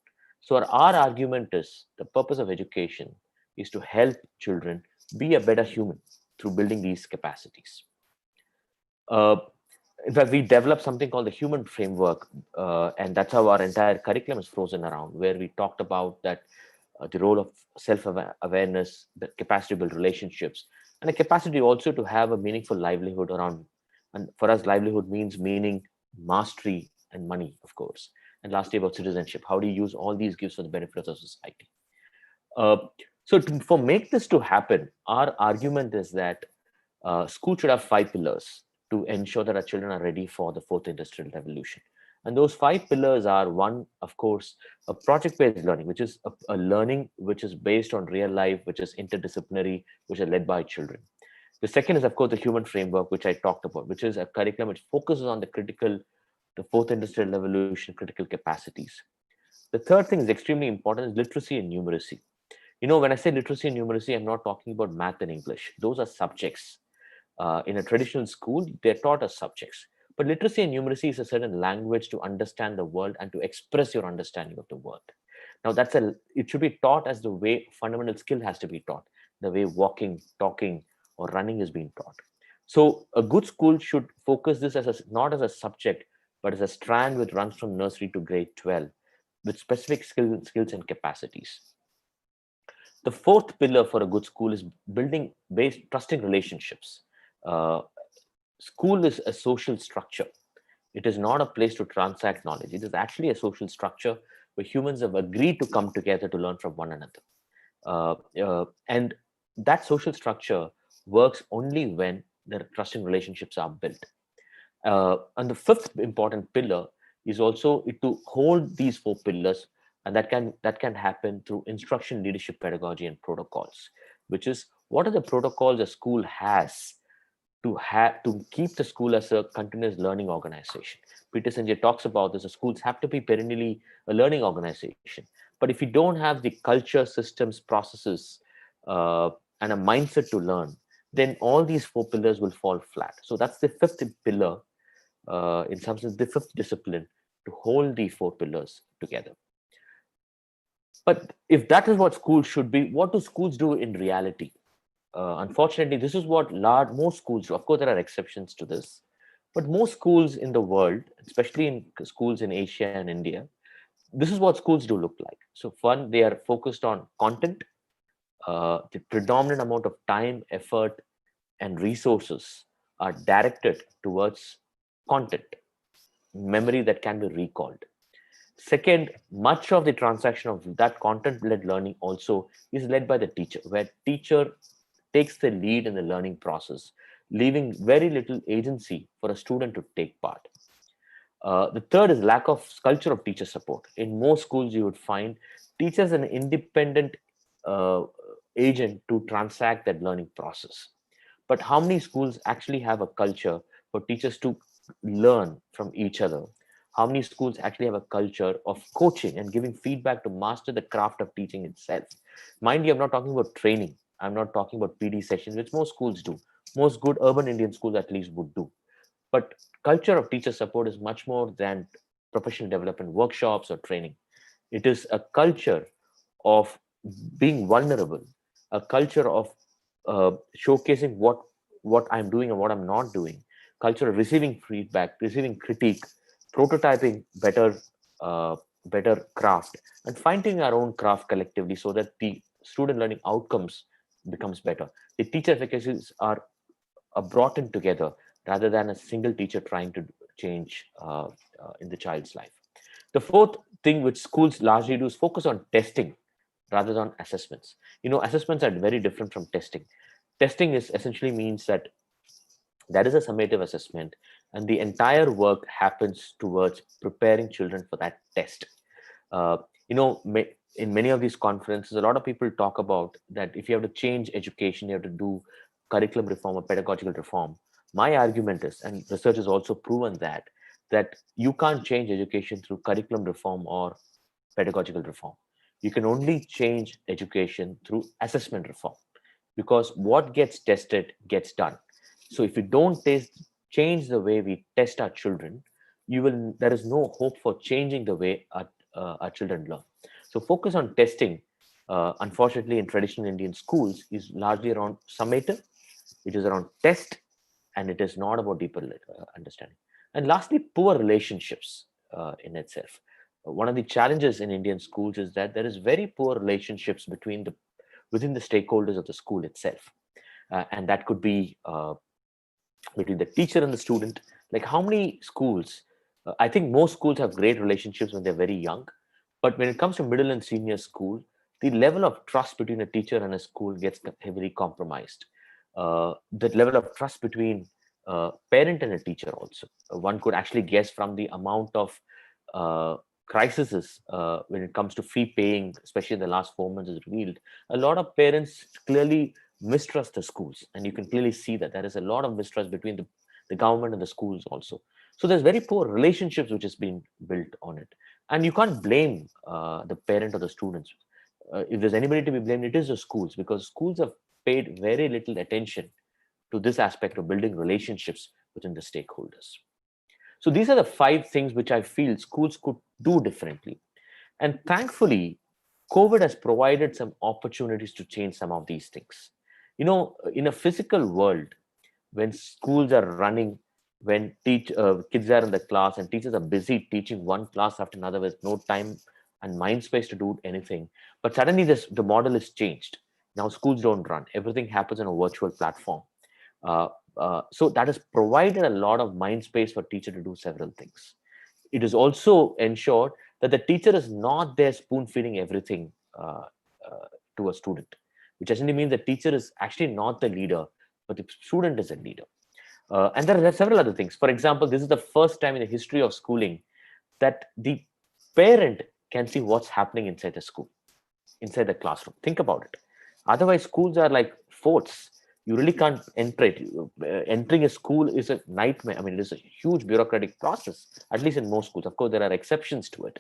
So our argument is the purpose of education is to help children be a better human through building these capacities. Uh, in fact, we developed something called the human framework, and that's how our entire curriculum is frozen around, where we talked about that the role of self-awareness, the capacity to build relationships, and the capacity also to have a meaningful livelihood around. And for us, livelihood means meaning, mastery, and money, of course. And lastly, about citizenship. How do you use all these gifts for the benefit of the society? Uh, for make this to happen, our argument is that school should have 5 pillars to ensure that our children are ready for the fourth industrial revolution. And those 5 pillars are: one, of course, a project-based learning, which is a learning which is based on real life, which is interdisciplinary, which are led by children. The second is, of course, the human framework, which I talked about, which is a curriculum which focuses on the fourth industrial revolution, critical capacities. The third thing is extremely important: is literacy and numeracy. When I say literacy and numeracy, I'm not talking about math and English. Those are subjects. In a traditional school, they're taught as subjects. But literacy and numeracy is a certain language to understand the world and to express your understanding of the world. Now, it should be taught as the way fundamental skill has to be taught, the way walking, talking, or running is being taught. So a good school should focus this not as a subject, but as a strand which runs from nursery to grade 12 with specific skills and capacities. The fourth pillar for a good school is building trusting relationships. Uh, School is a social structure. It is not a place to transact knowledge. It is actually a social structure where humans have agreed to come together to learn from one another. And that social structure works only when the trusting relationships are built. And the fifth important pillar is also to hold these 4 pillars, and that can happen through instruction, leadership, pedagogy, and protocols. Which is, what are the protocols a school has to keep the school as a continuous learning organization? Peter Sinjay talks about this. The schools have to be perennially a learning organization. But if you don't have the culture, systems, processes, and a mindset to learn, then all these 4 pillars will fall flat. So that's the fifth pillar, in some sense, the fifth discipline, to hold the 4 pillars together. But if that is what schools should be, what do schools do in reality? Unfortunately, this is what most schools do. Of course, there are exceptions to this, but most schools in the world, especially in schools in Asia and India, this is what schools do look like. So one, they are focused on content. The predominant amount of time, effort, and resources are directed towards content, memory that can be recalled. Second, much of the transaction of that content-led learning also is led by the teacher, where teacher takes the lead in the learning process, leaving very little agency for a student to take part. The third is lack of culture of teacher support. In most schools, you would find teachers an independent uh, agent to transact that learning process. But how many schools actually have a culture for teachers to learn from each other? How many schools actually have a culture of coaching and giving feedback to master the craft of teaching itself? Mind you, I'm not talking about training. I'm not talking about PD sessions, which most schools do. Most good urban Indian schools at least would do. But culture of teacher support is much more than professional development workshops or training. It is a culture of being vulnerable, a culture of showcasing what I'm doing and what I'm not doing, culture of receiving feedback, receiving critique, prototyping uh, better craft, and finding our own craft collectively so that the student learning outcomes becomes better. The teacher efficacies are brought in together rather than a single teacher trying to change in the child's life. The fourth thing which schools largely do is focus on testing rather than assessments. Assessments are very different from testing. Testing is essentially means that that is a summative assessment, and the entire work happens towards preparing children for that test. uh, in many of these conferences, a lot of people talk about that if you have to change education, you have to do curriculum reform or pedagogical reform. My argument is, and research has also proven that you can't change education through curriculum reform or pedagogical reform. You can only change education through assessment reform, because what gets tested gets done. So if you don't change the way we test our children, there is no hope for changing the way our children learn. So focus on testing, unfortunately, in traditional Indian schools is largely around summative. It is around test, and it is not about deeper understanding. And lastly, poor relationships in itself. One of the challenges in Indian schools is that there is very poor relationships within the stakeholders of the school itself. And that could be between the teacher and the student. Like how many schools, I think most schools have great relationships when they're very young, but when it comes to middle and senior school, the level of trust between a teacher and a school gets heavily compromised. The level of trust between parent and a teacher also, one could actually guess from the amount of uh, crises when it comes to fee paying, especially in the last 4 months, is revealed. A lot of parents clearly mistrust the schools, and you can clearly see that there is a lot of mistrust between the government and the schools also. So there's very poor relationships which has been built on it, and you can't blame the parent or the students. If there's anybody to be blamed, it is the schools, because schools have paid very little attention to this aspect of building relationships within the stakeholders. So these are the 5 things which I feel schools could do differently. And thankfully, COVID has provided some opportunities to change some of these things. In a physical world, when schools are running, when kids are in the class and teachers are busy teaching one class after another with no time and mind space to do anything, but suddenly the model is changed. Now schools don't run. Everything happens on a virtual platform. Uh, so that has provided a lot of mind space for teacher to do several things. It is also ensured that the teacher is not there spoon feeding everything to a student, which essentially means the teacher is actually not the leader, but the student is a leader. And there are several other things. For example, this is the first time in the history of schooling that the parent can see what's happening inside the school, inside the classroom. Think about it. Otherwise, schools are like forts. You really can't enter it. Entering a school is a nightmare. I mean, it is a huge bureaucratic process, at least in most schools. Of course, there are exceptions to it.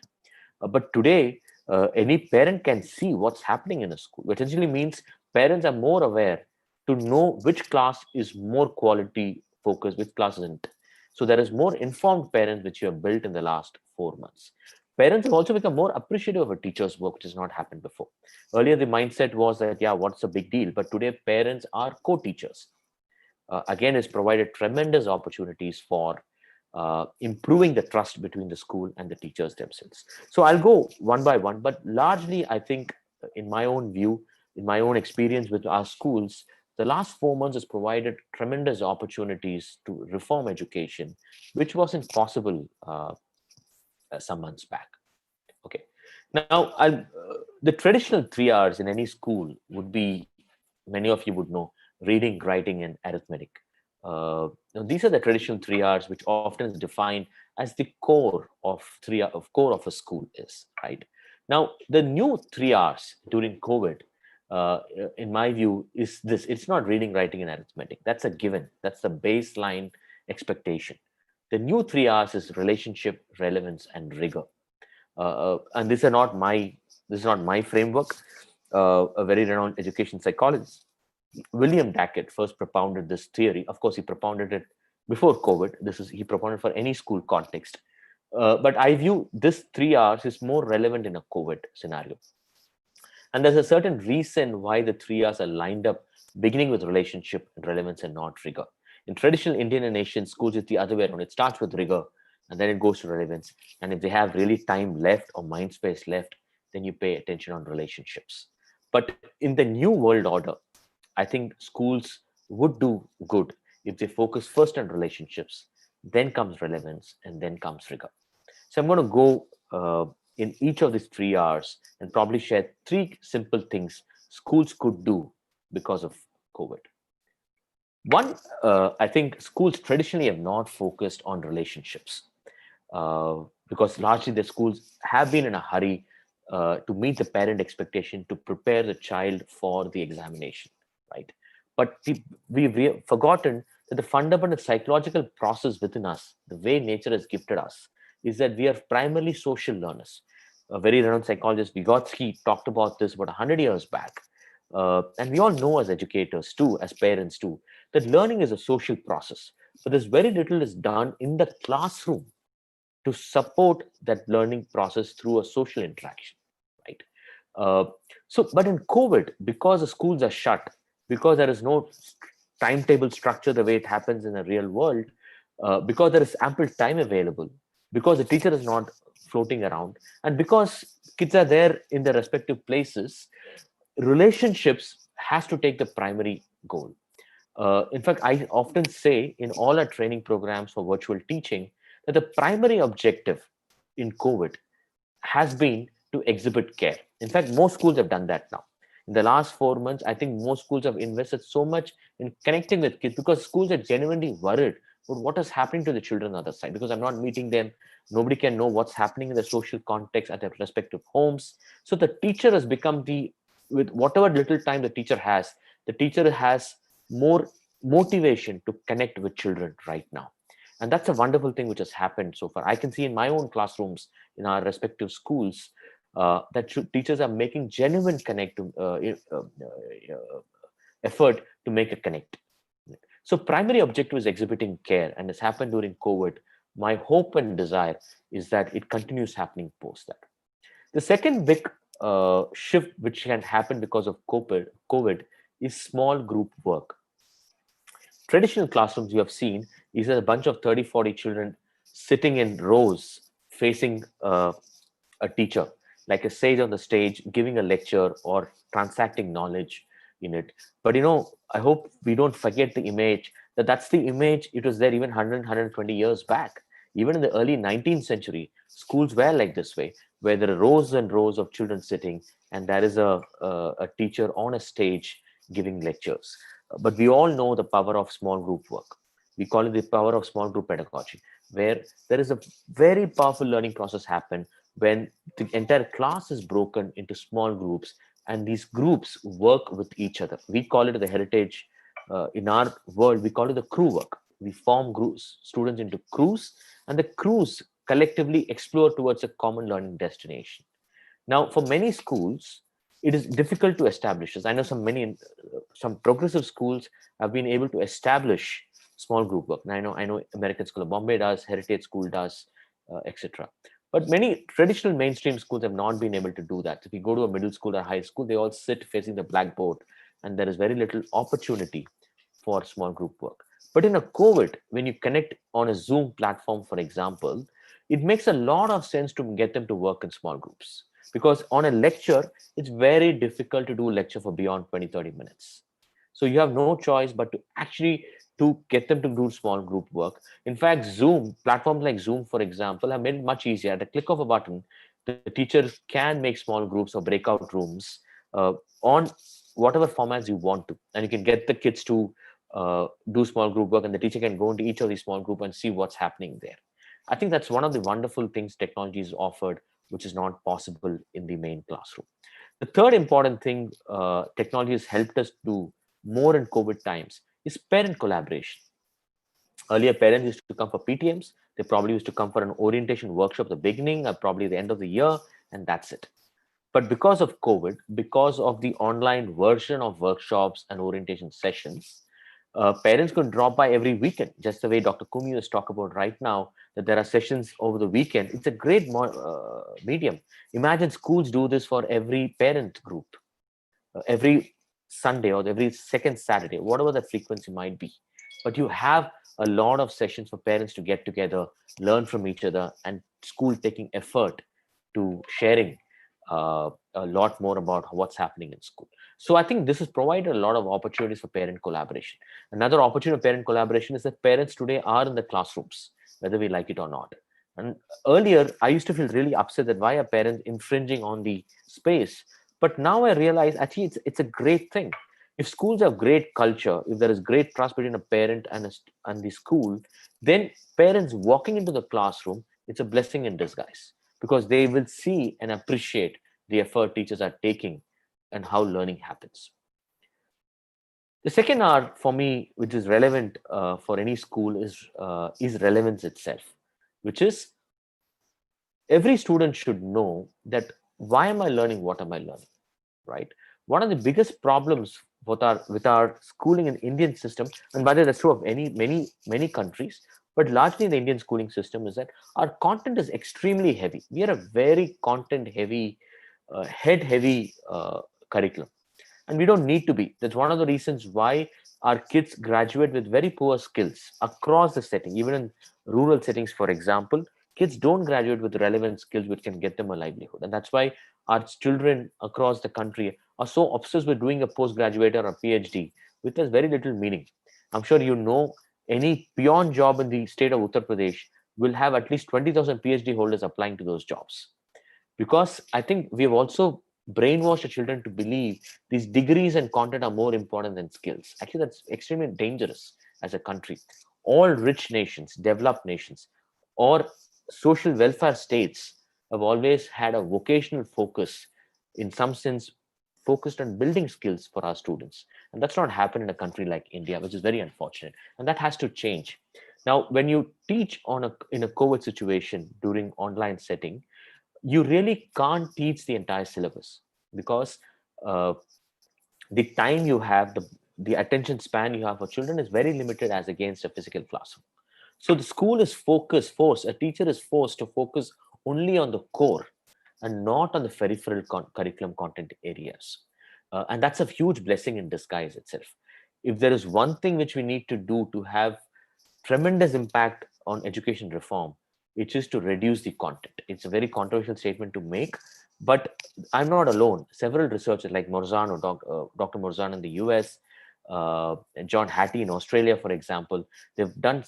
But today, any parent can see what's happening in a school, which essentially means parents are more aware to know which class is more quality focused, which class isn't. So there is more informed parents which you have built in the last 4 months. Parents have also become more appreciative of a teacher's work, which has not happened before. Earlier, the mindset was that, yeah, what's the big deal? But today, parents are co-teachers. Again, it's provided tremendous opportunities for improving the trust between the school and the teachers themselves. So I'll go one by one, but largely, I think, in my own view, in my own experience with our schools, the last 4 months has provided tremendous opportunities to reform education, which wasn't possible some months back. Okay. Now, the traditional 3 R's in any school would be, many of you would know, reading, writing, and arithmetic. Now these are the traditional 3 R's, which often is defined as the core of core of a school is, right? Now, the new 3 R's during COVID, uh, in my view, is this: it's not reading, writing, and arithmetic. That's a given. That's the baseline expectation. The new 3 R's is relationship, relevance, and rigor. And this is not my framework. A very renowned education psychologist, William Dackett, first propounded this theory. Of course, he propounded it before COVID. He propounded for any school context. But I view this 3 R's is more relevant in a COVID scenario. And there's a certain reason why the 3 R's are lined up, beginning with relationship and relevance and not rigor. In traditional Indian and Asian schools, it's the other way around. It starts with rigor and then it goes to relevance. And if they have really time left or mind space left, then you pay attention on relationships. But in the new world order, I think schools would do good if they focus first on relationships, then comes relevance, and then comes rigor. So I'm going to go in each of these 3 R's and probably share three simple things schools could do because of COVID. One, I think schools traditionally have not focused on relationships because largely the schools have been in a hurry to meet the parent expectation to prepare the child for the examination, right? But we've forgotten that the fundamental psychological process within us, the way nature has gifted us, is that we are primarily social learners. A very renowned psychologist, Vygotsky, talked about this about 100 years back. And we all know as educators too, as parents too, that learning is a social process. But there's very little is done in the classroom to support that learning process through a social interaction, right? Uh, but in COVID, because the schools are shut, because there is no timetable structure the way it happens in the real world, because there is ample time available, because the teacher is not floating around, and because kids are there in their respective places, relationships has to take the primary goal. In fact, I often say in all our training programs for virtual teaching that the primary objective in COVID has been to exhibit care. In fact, most schools have done that now. In the last 4 months, I think most schools have invested so much in connecting with kids because schools are genuinely worried about what is happening to the children on the other side. Because I'm not meeting them, nobody can know what's happening in the social context at their respective homes. So the teacher has become with whatever little time the teacher has more motivation to connect with children right now. And that's a wonderful thing which has happened so far. I can see in my own classrooms in our respective schools that teachers are making genuine effort to make a connect. So primary objective is exhibiting care, and it's happened during COVID. My hope and desire is that it continues happening post that. The second big shift which can happen because of COVID is small group work. Traditional classrooms you have seen is a bunch of 30, 40 children sitting in rows facing a teacher, like a sage on the stage, giving a lecture or transacting knowledge in it. But I hope we don't forget the image that's the image. It was there even 120 years back. Even in the early 19th century, schools were like this way, where there are rows and rows of children sitting, and there is a teacher on a stage giving lectures. But we all know the power of small group work. We call it the power of small group pedagogy, where there is a very powerful learning process happen when the entire class is broken into small groups, and these groups work with each other. We call it the heritage. In our world, we call it the crew work. We form groups, students into crews, and the crews collectively explore towards a common learning destination. Now, for many schools, it is difficult to establish this. I know some progressive schools have been able to establish small group work. And I know American School of Bombay does, Heritage School does, etc. But many traditional mainstream schools have not been able to do that. If you go to a middle school or high school, they all sit facing the blackboard, and there is very little opportunity for small group work. But in a COVID, when you connect on a Zoom platform, for example, it makes a lot of sense to get them to work in small groups. Because on a lecture, it's very difficult to do a lecture for beyond 20, 30 minutes. So you have no choice but to get them to do small group work. In fact, platforms like Zoom, for example, have made it much easier. At a click of a button, the teacher can make small groups or breakout rooms on whatever formats you want to, and you can get the kids to do small group work, and the teacher can go into each of these small group and see what's happening there. I think that's one of the wonderful things technology has offered, which is not possible in the main classroom. The third important thing technology has helped us do more in COVID times is parent collaboration. Earlier, parents used to come for PTMs. They probably used to come for an orientation workshop at the beginning or probably the end of the year, and that's it. But because of COVID, because of the online version of workshops and orientation sessions, parents could drop by every weekend, just the way Dr. Kumi is talking about right now, that there are sessions over the weekend. It's a great medium. Imagine schools do this for every parent group, every Sunday or every second Saturday, whatever the frequency might be. But you have a lot of sessions for parents to get together, learn from each other, and school taking effort to sharing a lot more about what's happening in school. So I think this has provided a lot of opportunities for parent collaboration. Another opportunity of parent collaboration is that parents today are in the classrooms, whether we like it or not. And earlier, I used to feel really upset that why are parents infringing on the space? But now I realize actually it's a great thing. If schools have great culture, if there is great trust between a parent and the school, then parents walking into the classroom, it's a blessing in disguise, because they will see and appreciate the effort teachers are taking and how learning happens. The second R for me, which is relevant for any school, is relevance itself, which is every student should know that why am I learning, what am I learning, right? One of the biggest problems with our schooling in Indian system, and by the way, that's true of many countries, but largely in the Indian schooling system, is that our content is extremely heavy. We are a very content heavy, head heavy curriculum, and we don't need to be. That's one of the reasons why our kids graduate with very poor skills across the setting. Even in rural settings, for example, kids don't graduate with relevant skills which can get them a livelihood, and that's why our children across the country are so obsessed with doing a postgraduate or a PhD, which has very little meaning. I'm sure you know any peon job in the state of Uttar Pradesh will have at least 20,000 PhD holders applying to those jobs. Because I think we have also brainwashed the children to believe these degrees and content are more important than skills. Actually, that's extremely dangerous as a country. All rich nations, developed nations, or social welfare states have always had a vocational focus, in some sense, focused on building skills for our students. And that's not happened in a country like India, which is very unfortunate. And that has to change. Now, when you teach in a COVID situation during online setting, you really can't teach the entire syllabus, because uh, the time you have, the attention span you have for children is very limited as against a physical classroom. So the school is a teacher is forced to focus only on the core and not on the peripheral curriculum content areas. And that's a huge blessing in disguise itself. If there is one thing which we need to do to have tremendous impact on education reform, it is to reduce the content. It's a very controversial statement to make, but I'm not alone. Several researchers like Morzano, Dr. Morzano in the US, and John Hattie in Australia, for example, they've done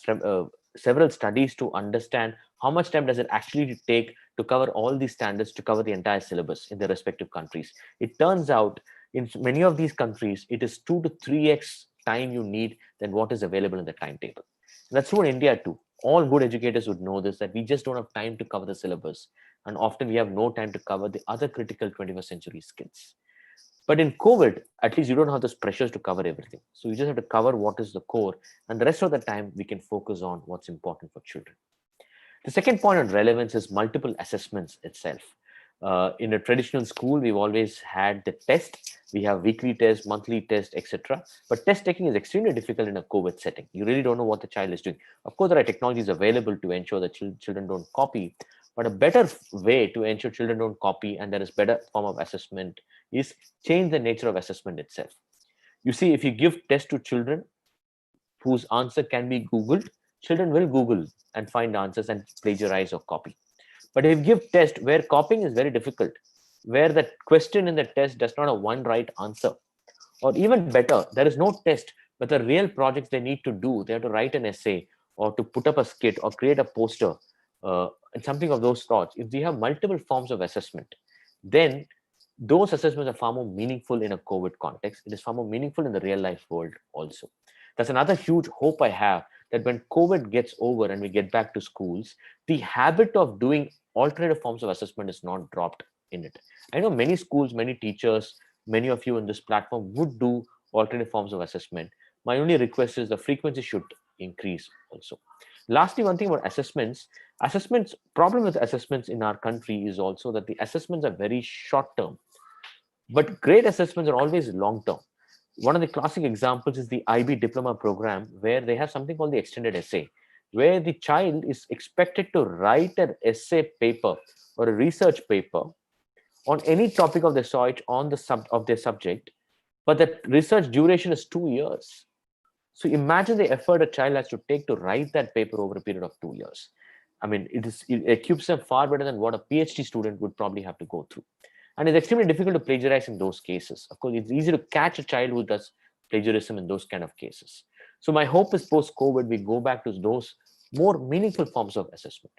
several studies to understand how much time does it actually take to cover all these standards, to cover the entire syllabus in their respective countries. It turns out in many of these countries, it is 2 to 3x time you need than what is available in the timetable. That's true in India too. All good educators would know this, that we just don't have time to cover the syllabus. And often we have no time to cover the other critical 21st century skills. But in COVID, at least you don't have those pressures to cover everything. So you just have to cover what is the core. And the rest of the time, we can focus on what's important for children. The second point on relevance is multiple assessments itself. In a traditional school, we've always had the test. We have weekly tests, monthly tests, etc. But test taking is extremely difficult in a COVID setting. You really don't know what the child is doing. Of course, there are technologies available to ensure that children don't copy. But a better way to ensure children don't copy and there is better form of assessment is change the nature of assessment itself. You see, if you give tests to children whose answer can be Googled, children will Google and find answers and plagiarize or copy. But if you give test where copying is very difficult, where the question in the test does not have one right answer, or even better, there is no test, but the real projects they need to do, they have to write an essay or to put up a skit or create a poster, and something of those sorts, if we have multiple forms of assessment, then those assessments are far more meaningful in a COVID context. It is far more meaningful in the real life world also. That's another huge hope I have, that when COVID gets over and we get back to schools, the habit of doing alternative forms of assessment is not dropped in it. I know many schools, many teachers, many of you in this platform would do alternative forms of assessment. My only request is the frequency should increase also. Lastly, one thing about assessments, problem with assessments in our country is also that the assessments are very short term, but great assessments are always long term. One of the classic examples is the IB diploma program, where they have something called the extended essay, where the child is expected to write an essay paper or a research paper on any topic of their choice on the of their subject, but the research duration is 2 years. So imagine the effort a child has to take to write that paper over a period of 2 years. I mean, it equips them far better than what a PhD student would probably have to go through. And it's extremely difficult to plagiarize in those cases. Of course, it's easy to catch a child who does plagiarism in those kind of cases. So my hope is post-COVID, we go back to those more meaningful forms of assessment.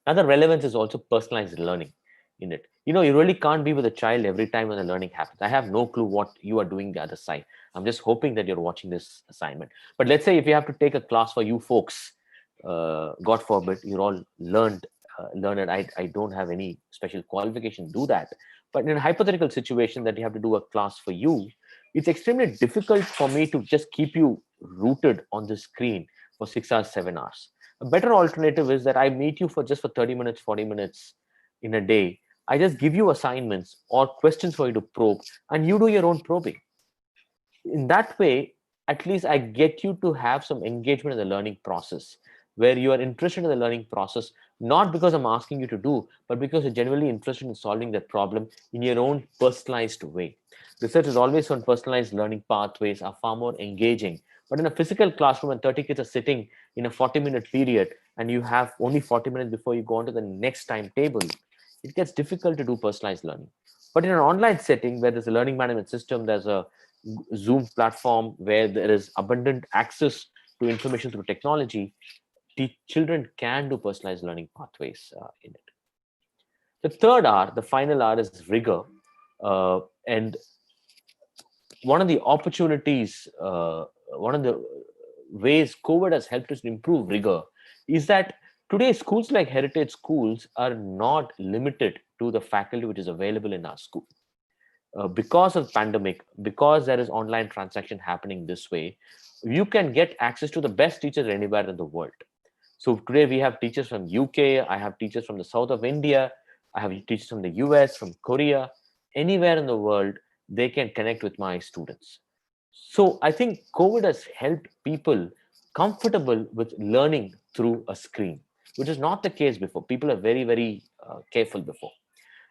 Another relevance is also personalized learning in it. You really can't be with a child every time when the learning happens. I have no clue what you are doing the other side. I'm just hoping that you're watching this assignment. But let's say if you have to take a class for you folks, God forbid, you're all learned it. I don't have any special qualification to do that. But in a hypothetical situation that you have to do a class for you, it's extremely difficult for me to just keep you rooted on the screen for 6 hours, 7 hours. A better alternative is that I meet you for 30 minutes, 40 minutes in a day. I just give you assignments or questions for you to probe, and you do your own probing. In that way, at least I get you to have some engagement in the learning process, where you are interested in the learning process, not because I'm asking you to do, but because you're genuinely interested in solving that problem in your own personalized way. Research is always on personalized learning pathways are far more engaging. But in a physical classroom, when 30 kids are sitting in a 40-minute period, and you have only 40 minutes before you go on to the next timetable, it gets difficult to do personalized learning. But in an online setting where there's a learning management system, there's a Zoom platform where there is abundant access to information through technology, the children can do personalized learning pathways in it. The third R, the final R, is rigor. And one of the opportunities, one of the ways COVID has helped us improve rigor is that today schools like heritage schools are not limited to the faculty which is available in our school. Because of pandemic, because there is online transaction happening this way, you can get access to the best teachers anywhere in the world. So today we have teachers from UK, I have teachers from the south of India, I have teachers from the US, from Korea, anywhere in the world, they can connect with my students. So I think COVID has helped people comfortable with learning through a screen, which is not the case before. People are very, very careful before.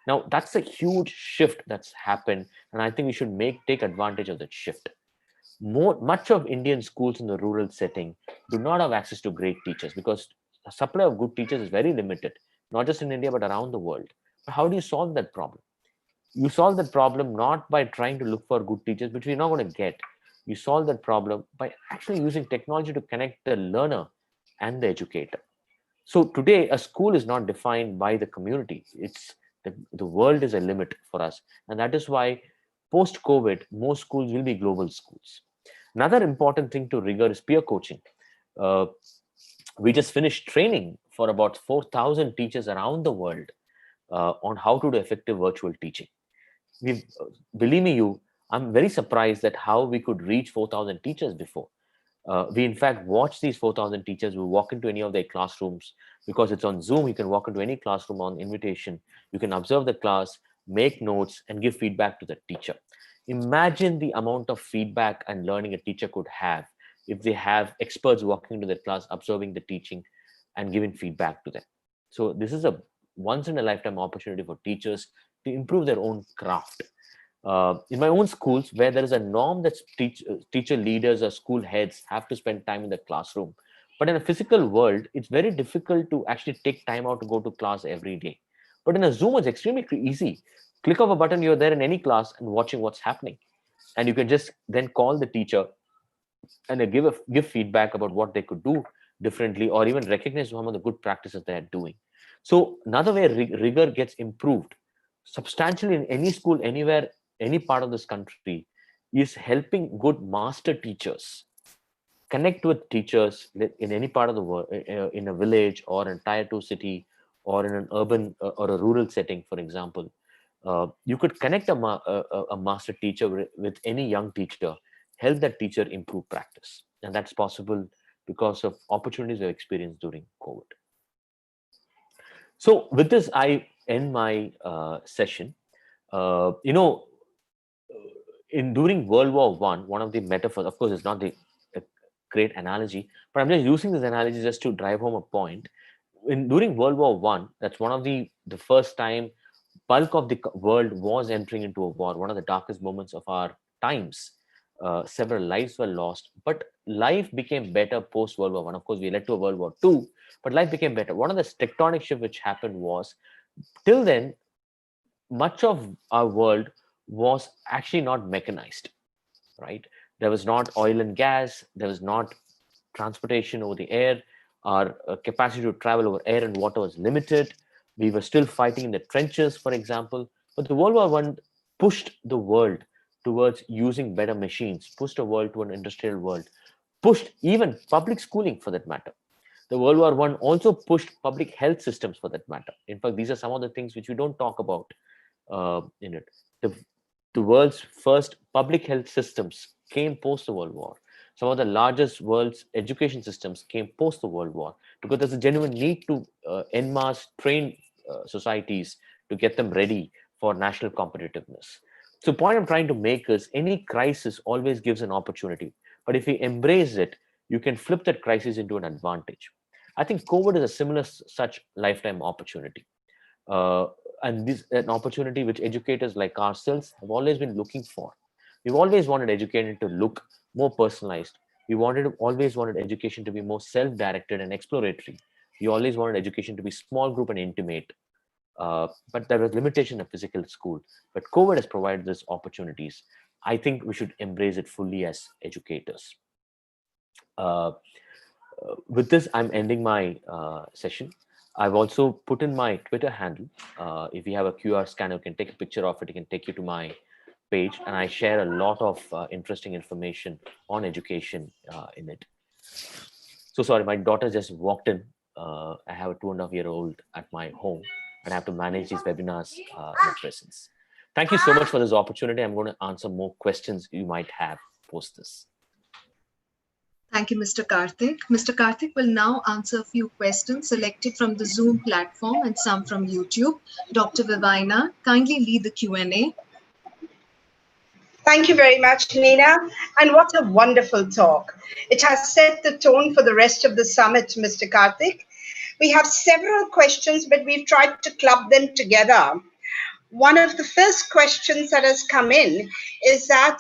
Now, that's a huge shift that's happened, and I think we should take advantage of that shift. Much of Indian schools in the rural setting do not have access to great teachers because the supply of good teachers is very limited, not just in India, but around the world. But how do you solve that problem? You solve that problem not by trying to look for good teachers, which we're not going to get. You solve that problem by actually using technology to connect the learner and the educator. So today, a school is not defined by the community. It's the world is a limit for us. And that is why post-COVID, most schools will be global schools. Another important thing to rigor is peer coaching. We just finished training for about 4,000 teachers around the world on how to do effective virtual teaching. Believe me, I'm very surprised at how we could reach 4,000 teachers before. We in fact watch these 4,000 teachers. We walk into any of their classrooms because it's on Zoom. You can walk into any classroom on invitation. You can observe the class, make notes, and give feedback to the teacher. Imagine the amount of feedback and learning a teacher could have if they have experts walking into their class, observing the teaching and giving feedback to them. So this is a once in a lifetime opportunity for teachers to improve their own craft. In my own schools, where there is a norm that teacher leaders or school heads have to spend time in the classroom. But in a physical world, it's very difficult to actually take time out to go to class every day. But in a Zoom, it's extremely easy. Click of a button, you're there in any class and watching what's happening. And you can just then call the teacher and give feedback about what they could do differently, or even recognize some of the good practices they are doing. So another way rigor gets improved substantially in any school, anywhere, any part of this country, is helping good master teachers connect with teachers in any part of the world, in a village or a tier 2 city, or in an urban or a rural setting, for example. You could connect a master teacher with any young teacher, help that teacher improve practice. And that's possible because of opportunities we've experienced during COVID. So with this, I end my session. You know, during World War one of the metaphors, of course, it's not the a great analogy, but I'm just using this analogy just to drive home a point. During World War One, that's one of the first time bulk of the world was entering into a war, one of the darkest moments of our times. Several lives were lost, but life became better post World War One. Of course, we led to a World War Two, but life became better. One of the tectonic shifts which happened was, till then, much of our world was actually not mechanized, right? There was not oil and gas, there was not transportation over the air. Our capacity to travel over air and water was limited. We were still fighting in the trenches, for example. But the World War One pushed the world towards using better machines, pushed the world to an industrial world, pushed even public schooling for that matter. The World War One also pushed public health systems for that matter. In fact, these are some of the things which we don't talk about in it. The, the world's first public health systems came post the World War. Some of the largest world's education systems came post the World War, because there's a genuine need to en masse train societies to get them ready for national competitiveness. So the point I'm trying to make is, any crisis always gives an opportunity. But if we embrace it, you can flip that crisis into an advantage. I think COVID is a similar such lifetime opportunity. Uh, and this an opportunity which educators like ourselves have always been looking for. We've always wanted education to look more personalized. Always wanted education to be more self-directed and exploratory. We always wanted education to be small group and intimate. But there was limitation of physical school. But COVID has provided these opportunities. I think we should embrace it fully as educators. With this, I'm ending my session. I've also put in my Twitter handle. If you have a QR scanner, you can take a picture of it. It can take you to my page, and I share a lot of interesting information on education in it. So sorry, my daughter just walked in. I have a 2.5-year-old at my home, and I have to manage these webinars in her presence. Thank you so much for this opportunity. I'm going to answer more questions you might have post this. Thank you, Mr. Karthik. Mr. Karthik will now answer a few questions selected from the Zoom platform and some from YouTube. Dr. Vivina, kindly lead the Q&A. Thank you very much, Nina. And what a wonderful talk. It has set the tone for the rest of the summit, Mr. Karthik. We have several questions, but we've tried to club them together. One of the first questions that has come in is that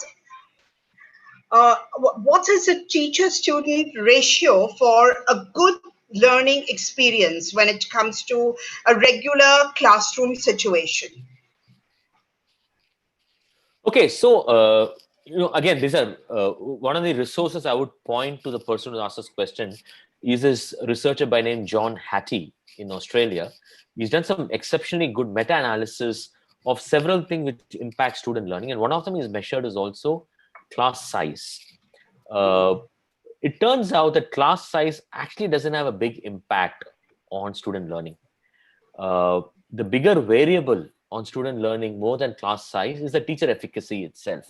what is a teacher-student ratio for a good learning experience when it comes to a regular classroom situation? Okay, so again, these are one of the resources I would point to. The person who asked this question is this researcher by name John Hattie in Australia. He's done some exceptionally good meta-analysis of several things which impact student learning, and one of them is measured is also class size. It turns out that class size actually doesn't have a big impact on student learning. The bigger variable on student learning more than class size is the teacher efficacy itself.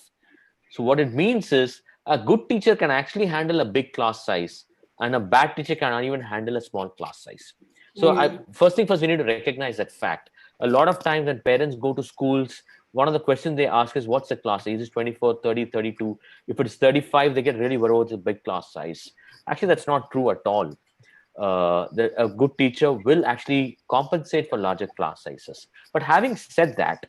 So what it means is, a good teacher can actually handle a big class size, and a bad teacher cannot even handle a small class size. So first thing first, we need to recognize that fact. A lot of times when parents go to schools, one of the questions they ask is, what's the class size? Is it 24, 30, 32? If it's 35, they get really worried it's a big class size. Actually, that's not true at all. A good teacher will actually compensate for larger class sizes. But having said that,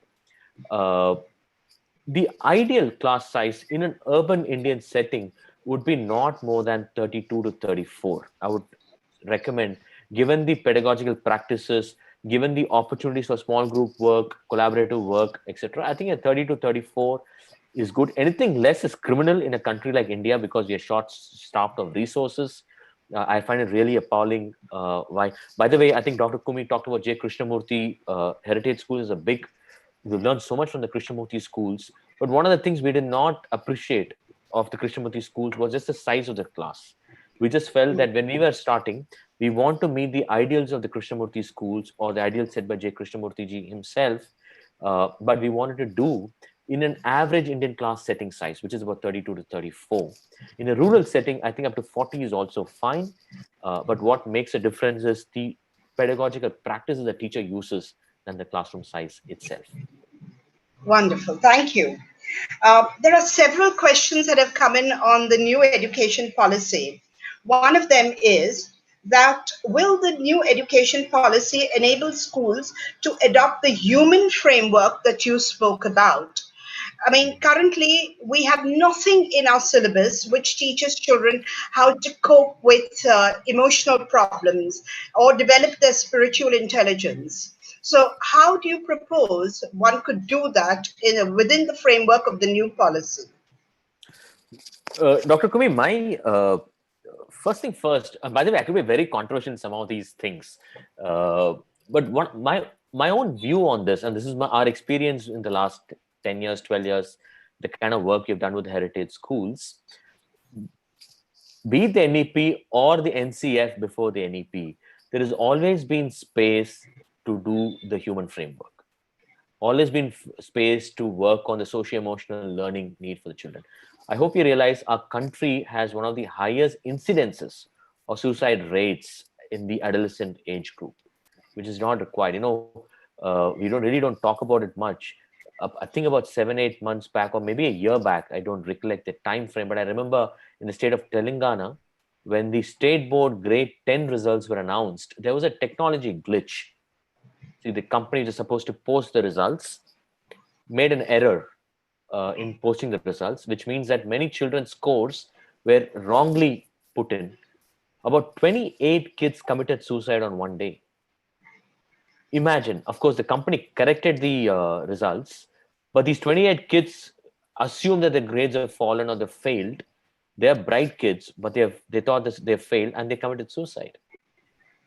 the ideal class size in an urban Indian setting would be not more than 32 to 34. I would recommend, given the pedagogical practices, given the opportunities for small group work, collaborative work, etc. I think a 30 to 34 is good. Anything less is criminal in a country like India, because we are short-staffed of resources. I find it really appalling. Why? By the way, I think Dr. Kumi talked about J. Krishnamurti Heritage School is a big. We've learned so much from the Krishnamurti schools, but one of the things we did not appreciate of the Krishnamurti schools was just the size of the class. We just felt that when we were starting, we want to meet the ideals of the Krishnamurti schools or the ideals set by J. Krishnamurti ji himself, but we wanted to do in an average Indian class setting size, which is about 32 to 34. In a rural setting, I think up to 40 is also fine. But what makes a difference is the pedagogical practices the teacher uses than the classroom size itself. Wonderful. Thank you. There are several questions that have come in on the new education policy. One of them is that will the new education policy enable schools to adopt the human framework that you spoke about? I mean, currently we have nothing in our syllabus which teaches children how to cope with emotional problems or develop their spiritual intelligence. So, how do you propose one could do that within the framework of the new policy? Dr. Kumi, my first thing first, by the way, I could be very controversial in some of these things. But my own view on this, and this is our experience in the last 10 years, 12 years, the kind of work you've done with heritage schools, be it the NEP or the NCF before the NEP, there has always been space to do the human framework. Always been space to work on the socio-emotional learning need for the children. I hope you realize our country has one of the highest incidences of suicide rates in the adolescent age group, which is not required. We really don't talk about it much. I think about 7-8 months back, or maybe a year back, I don't recollect the time frame, but I remember in the state of Telangana, when the state board grade 10 results were announced, there was a technology glitch. See, the company is supposed to post the results, made an error in posting the results, which means that many children's scores were wrongly put in. About 28 kids committed suicide on one day. Imagine, of course, the company corrected the results, but these 28 kids assume that their grades have fallen or they've failed. They're bright kids, but they thought they've failed and they committed suicide.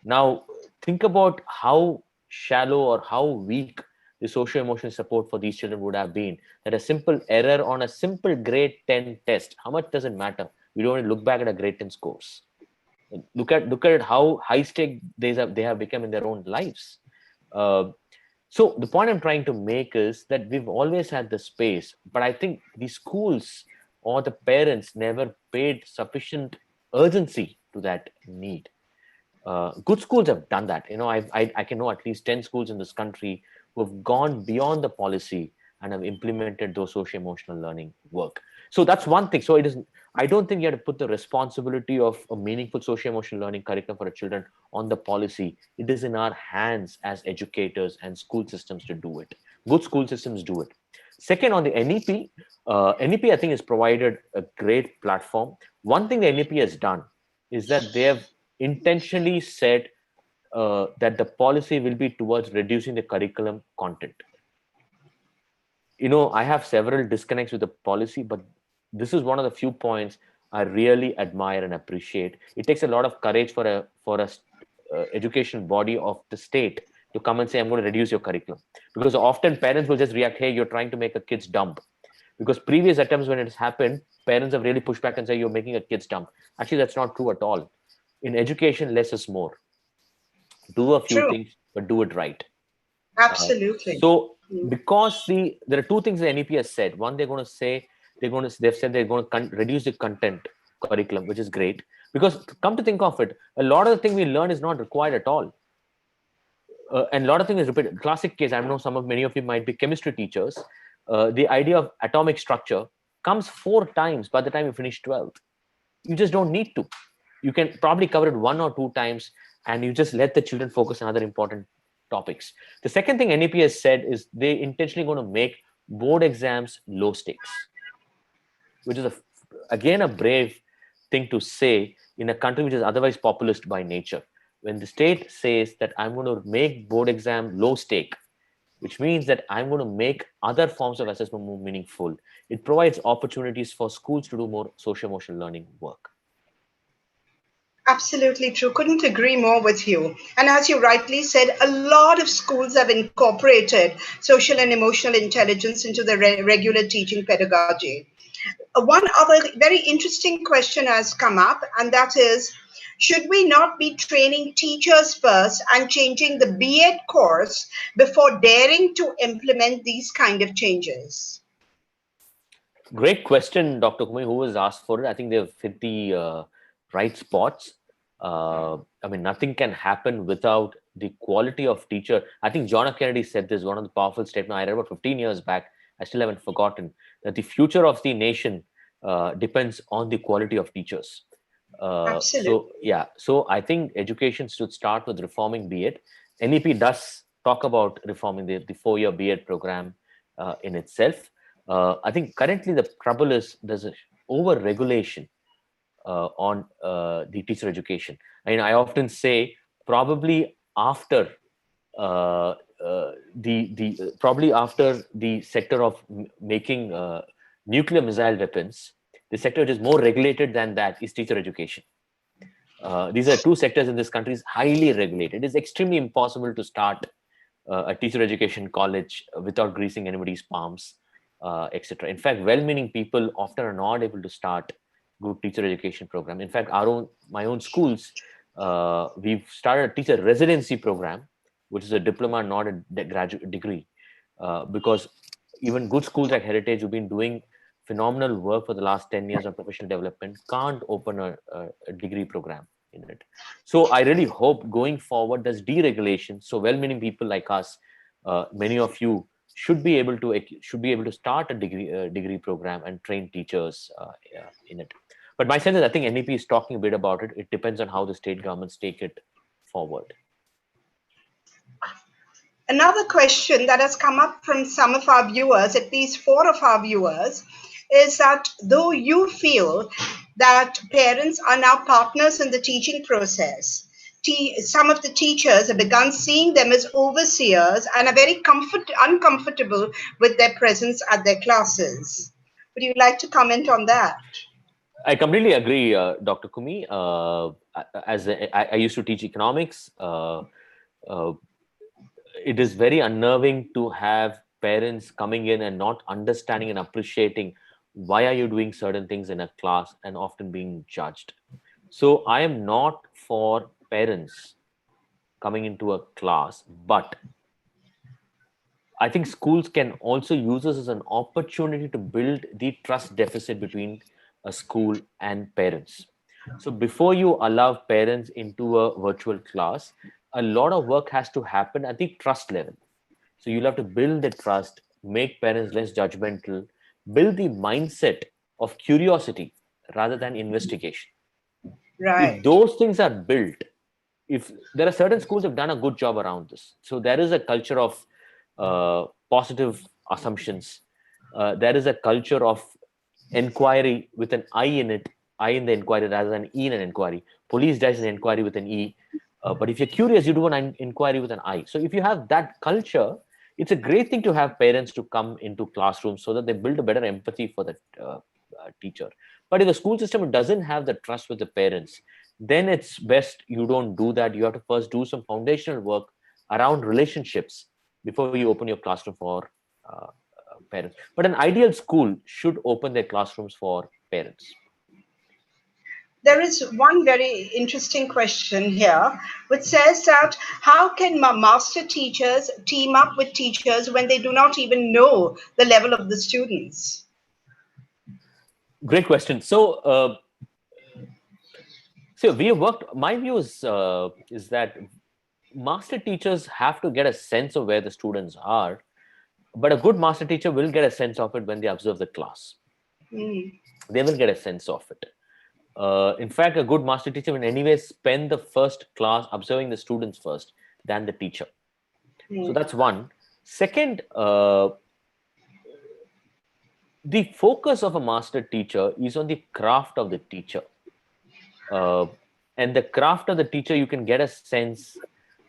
Now, think about how shallow or how weak the socio-emotional support for these children would have been. That a simple error on a simple grade 10 test, how much does it matter? We don't look back at a grade 10 scores. Look at how high stake they have become in their own lives. So the point I'm trying to make is that we've always had the space, but I think the schools or the parents never paid sufficient urgency to that need. Good schools have done that. I can know at least 10 schools in this country who have gone beyond the policy and have implemented those socio-emotional learning work. So that's one thing. So I don't think you have to put the responsibility of a meaningful socio-emotional learning curriculum for the children on the policy. It is in our hands as educators and school systems to do it. Good school systems do it. Second, on the NEP, NEP I think has provided a great platform. One thing the NEP has done is that they have intentionally said that the policy will be towards reducing the curriculum content. I have several disconnects with the policy, but this is one of the few points I really admire and appreciate. It takes a lot of courage for a education body of the state to come and say, I'm going to reduce your curriculum. Because often parents will just react, hey, you're trying to make a kid's dumb. Because previous attempts when it has happened, parents have really pushed back and say, you're making a kid's dumb. Actually, that's not true at all. In education, less is more. Do a few things, but do it right. Absolutely. Because there are two things the NEP has said. One, they've said they're going to reduce the content curriculum, which is great. Because come to think of it, a lot of the thing we learn is not required at all. And a lot of things is repeated. Classic case, I know many of you might be chemistry teachers. The idea of atomic structure comes 4 times by the time you finish 12th. You just don't need to. You can probably cover it 1 or 2 times, and you just let the children focus on other important topics. The second thing NEP has said is they intentionally going to make board exams low stakes, which is again a brave thing to say in a country which is otherwise populist by nature. When the state says that I'm going to make board exam low stake, which means that I'm going to make other forms of assessment more meaningful, it provides opportunities for schools to do more socio-emotional learning work. Absolutely true. Couldn't agree more with you. And as you rightly said, a lot of schools have incorporated social and emotional intelligence into the regular teaching pedagogy. One other very interesting question has come up, and that is, should we not be training teachers first and changing the B.Ed course before daring to implement these kind of changes? Great question, Dr. Kumar, who was asked for it. I think they've hit the right spots. I mean, nothing can happen without the quality of teacher. I think John F. Kennedy said this, one of the powerful statements I read about 15 years back. I still haven't forgotten that the future of the nation depends on the quality of teachers. Absolutely. So I think education should start with reforming B.Ed. NEP does talk about reforming the 4-year B.Ed program in itself. I think currently the trouble is there's a over-regulation on the teacher education. I often say probably after probably after the sector of making nuclear missile weapons, the sector which is more regulated than that is teacher education. These are two sectors in this country is highly regulated. It is extremely impossible to start a teacher education college without greasing anybody's palms, etc. In fact, well-meaning people often are not able to start good teacher education program. In fact, my own schools, we've started a teacher residency program, which is a diploma, not a graduate degree, because even good schools like Heritage, who've been doing phenomenal work for the last 10 years on professional development, can't open a degree program in it. So I really hope going forward there's deregulation. So well-meaning people like us, many of you, should be able to start a degree program and train teachers in it. But my sense is I think NEP is talking a bit about it. It depends on how the state governments take it forward. Another question that has come up from some of our viewers, at least 4 of our viewers, is that though you feel that parents are now partners in the teaching process, some of the teachers have begun seeing them as overseers and are very uncomfortable with their presence at their classes. Would you like to comment on that? I completely agree, Dr. Kumi. I used to teach economics. It is very unnerving to have parents coming in and not understanding and appreciating why are you doing certain things in a class and often being judged. So I am not for parents coming into a class, but I think schools can also use this as an opportunity to build the trust deficit between a school and parents. So before you allow parents into a virtual class, a lot of work has to happen at the trust level. So you'll have to build the trust, make parents less judgmental, build the mindset of curiosity rather than investigation. If Right. those things are built, if there are certain schools have done a good job around this. So there is a culture of positive assumptions. There is a culture of inquiry with an I in it, I in the inquiry rather than E in an inquiry. Police does an inquiry with an E. But if you're curious, you do an inquiry with an I. So if you have that culture, it's a great thing to have parents to come into classrooms so that they build a better empathy for the teacher. But if the school system doesn't have the trust with the parents, then it's best you don't do that. You have to first do some foundational work around relationships before you open your classroom for parents. But an ideal school should open their classrooms for parents. There is one very interesting question here, which says that how can master teachers team up with teachers when they do not even know the level of the students? Great question. So we have worked. My view is that master teachers have to get a sense of where the students are, but a good master teacher will get a sense of it when they observe the class. They will get a sense of it. In fact, a good master teacher will anyway spend the first class observing the students first than the teacher. So that's one. Second, the focus of a master teacher is on the craft of the teacher. And the craft of the teacher, you can get a sense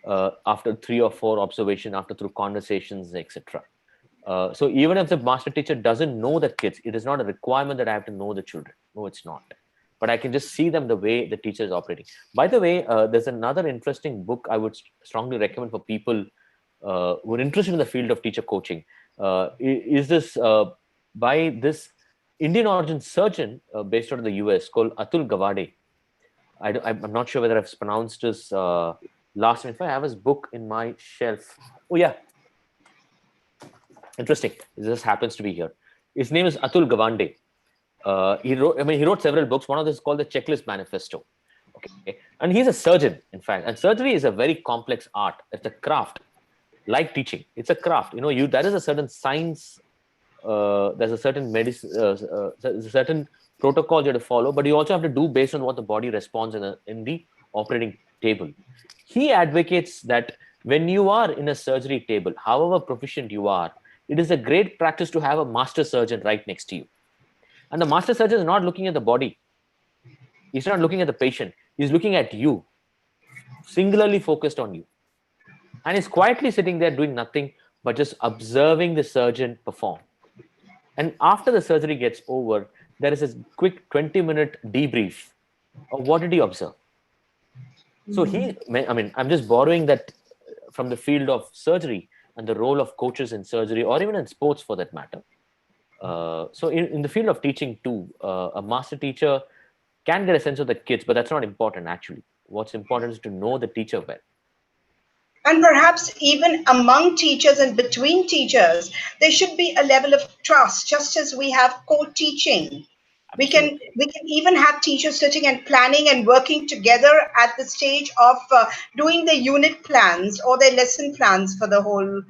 after 3 or 4 observations, after through conversations, etc. So even if the master teacher doesn't know the kids, it is not a requirement that I have to know the children. No, it's not. but I can just see them the way the teacher is operating. By the way, there's another interesting book I would strongly recommend for people who are interested in the field of teacher coaching. Is this by this Indian origin surgeon based out of the US called Atul Gawade. I'm not sure whether I've pronounced his last name. If I have his book in my shelf. Oh, yeah. Interesting. This happens to be here. His name is Atul Gawande. He wrote several books. One of this is called the Checklist Manifesto. Okay, and he's a surgeon, in fact. And surgery is a very complex art. It's a craft, like teaching. It's a craft. There is a certain science. There's a certain medicine. There's a certain protocol you have to follow, but you also have to do based on what the body responds in the operating table. He advocates that when you are in a surgery table, however proficient you are, it is a great practice to have a master surgeon right next to you. And the master surgeon is not looking at the body. He's not looking at the patient. He's looking at you, singularly focused on you. And he's quietly sitting there doing nothing but just observing the surgeon perform. And after the surgery gets over, there is a quick 20-minute debrief of what did he observe. So I'm just borrowing that from the field of surgery and the role of coaches in surgery, or even in sports for that matter. So in the field of teaching too, a master teacher can get a sense of the kids, but that's not important actually. What's important is to know the teacher well. And perhaps even among teachers and between teachers, there should be a level of trust, just as we have co-teaching. We can even have teachers sitting and planning and working together at the stage of doing the unit plans or their lesson plans for the whole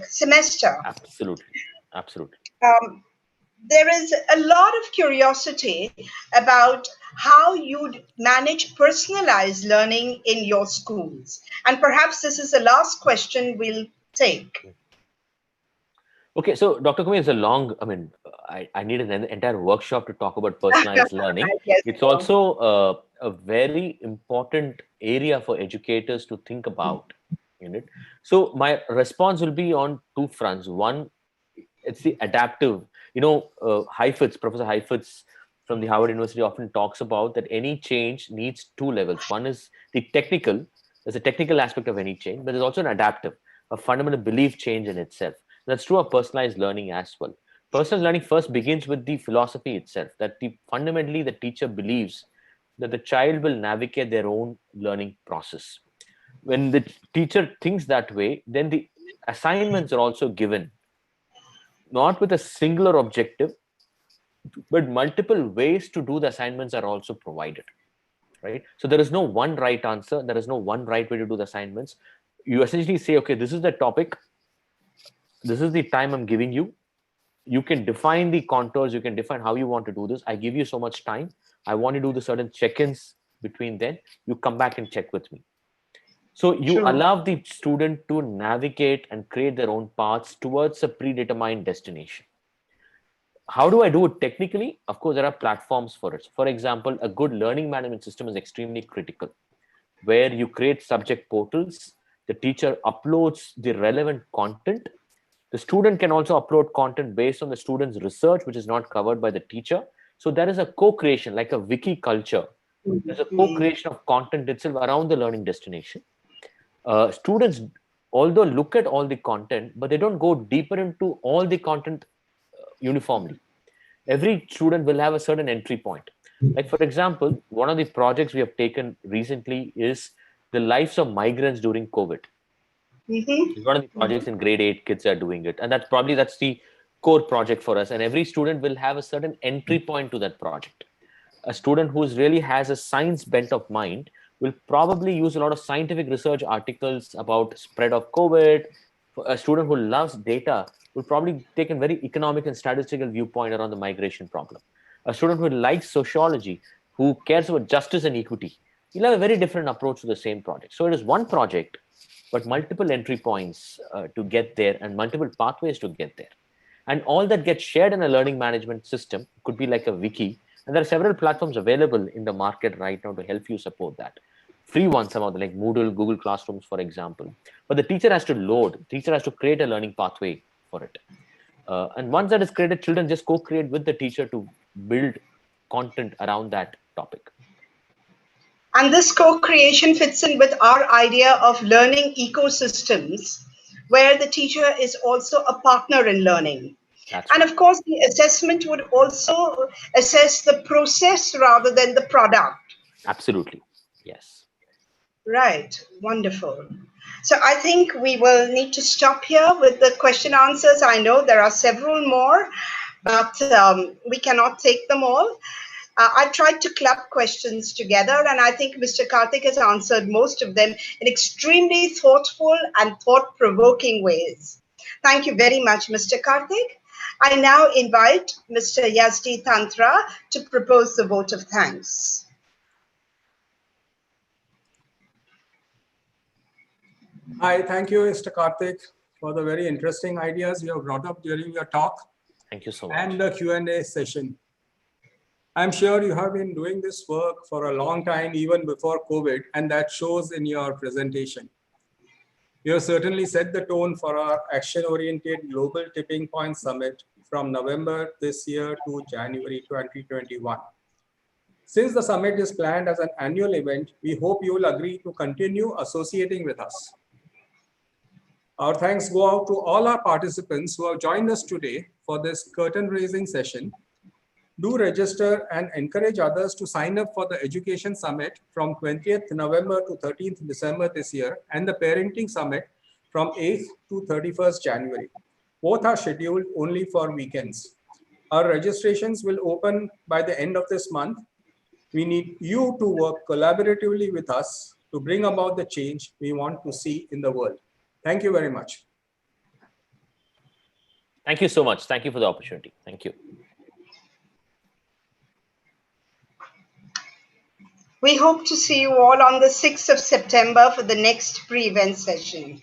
semester. Absolutely. There is a lot of curiosity about how you'd manage personalized learning in your schools. And perhaps this is the last question we'll take. Okay, so Dr. Kumi, it's a long, I need an entire workshop to talk about personalized learning. It's so. also a very important area for educators to think about. So my response will be on two fronts. One, it's the adaptive. Heifetz, Professor Heifetz from the Harvard University often talks about that any change needs two levels. One is the technical. There's a technical aspect of any change, but there's also an adaptive, a fundamental belief change in itself. That's true of personalized learning as well. Personalized learning first begins with the philosophy itself, that fundamentally the teacher believes that the child will navigate their own learning process. When the teacher thinks that way, then the assignments are also given, not with a singular objective, but multiple ways to do the assignments are also provided, right? So there is no one right answer. There is no one right way to do the assignments. You essentially say, okay, this is the topic. This is the time I'm giving you. You can define the contours. You can define how you want to do this. I give you so much time. I want to do the certain check-ins between then. You come back and check with me. So you allow the student to navigate and create their own paths towards a predetermined destination. How do I do it technically? Of course, there are platforms for it. For example, a good learning management system is extremely critical, where you create subject portals. The teacher uploads the relevant content. The student can also upload content based on the student's research, which is not covered by the teacher. So there is a co-creation, like a wiki culture. There's a co-creation of content itself around the learning destination. Students, although look at all the content, but they don't go deeper into all the content uniformly. Every student will have a certain entry point. Like, for example, one of the projects we have taken recently is the lives of migrants during COVID. It's one of the projects in grade 8, kids are doing it. And that's the core project for us. And every student will have a certain entry point to that project. A student who really has a science bent of mind will probably use a lot of scientific research articles about spread of COVID. A student who loves data will probably take a very economic and statistical viewpoint around the migration problem. A student who likes sociology, who cares about justice and equity, he'll have a very different approach to the same project. So it is one project, but multiple entry points to get there and multiple pathways to get there. And all that gets shared in a learning management system could be like a wiki. And there are several platforms available in the market right now to help you support that. Free ones, some of them, like Moodle, Google Classrooms, for example. But the teacher has to load. The teacher has to create a learning pathway for it. And once that is created, children just co-create with the teacher to build content around that topic. And this co-creation fits in with our idea of learning ecosystems, where the teacher is also a partner in learning. That's And right. of course, the assessment would also assess the process rather than the product. Absolutely. Yes. Right. Wonderful. So I think we will need to stop here with the question answers. I know there are several more, but we cannot take them all. I tried to club questions together, and I think Mr. Karthik has answered most of them in extremely thoughtful and thought-provoking ways. Thank you very much, Mr. Karthik. I now invite Mr. Yazdi Tantra to propose the vote of thanks. Hi, thank you, Mr. Karthik, for the very interesting ideas you have brought up during your talk Thank you so much. and the Q&A session. I'm sure you have been doing this work for a long time, even before COVID, and that shows in your presentation. You have certainly set the tone for our action-oriented Global Tipping Point Summit from November this year to January 2021. Since the summit is planned as an annual event, we hope you will agree to continue associating with us. Our thanks go out to all our participants who have joined us today for this curtain-raising session. Do register and encourage others to sign up for the Education Summit from 20th November to 13th December this year and the Parenting Summit from 8th to 31st January. Both are scheduled only for weekends. Our registrations will open by the end of this month. We need you to work collaboratively with us to bring about the change we want to see in the world. Thank you very much. Thank you so much. Thank you for the opportunity. Thank you. We hope to see you all on the 6th of September for the next pre-event session.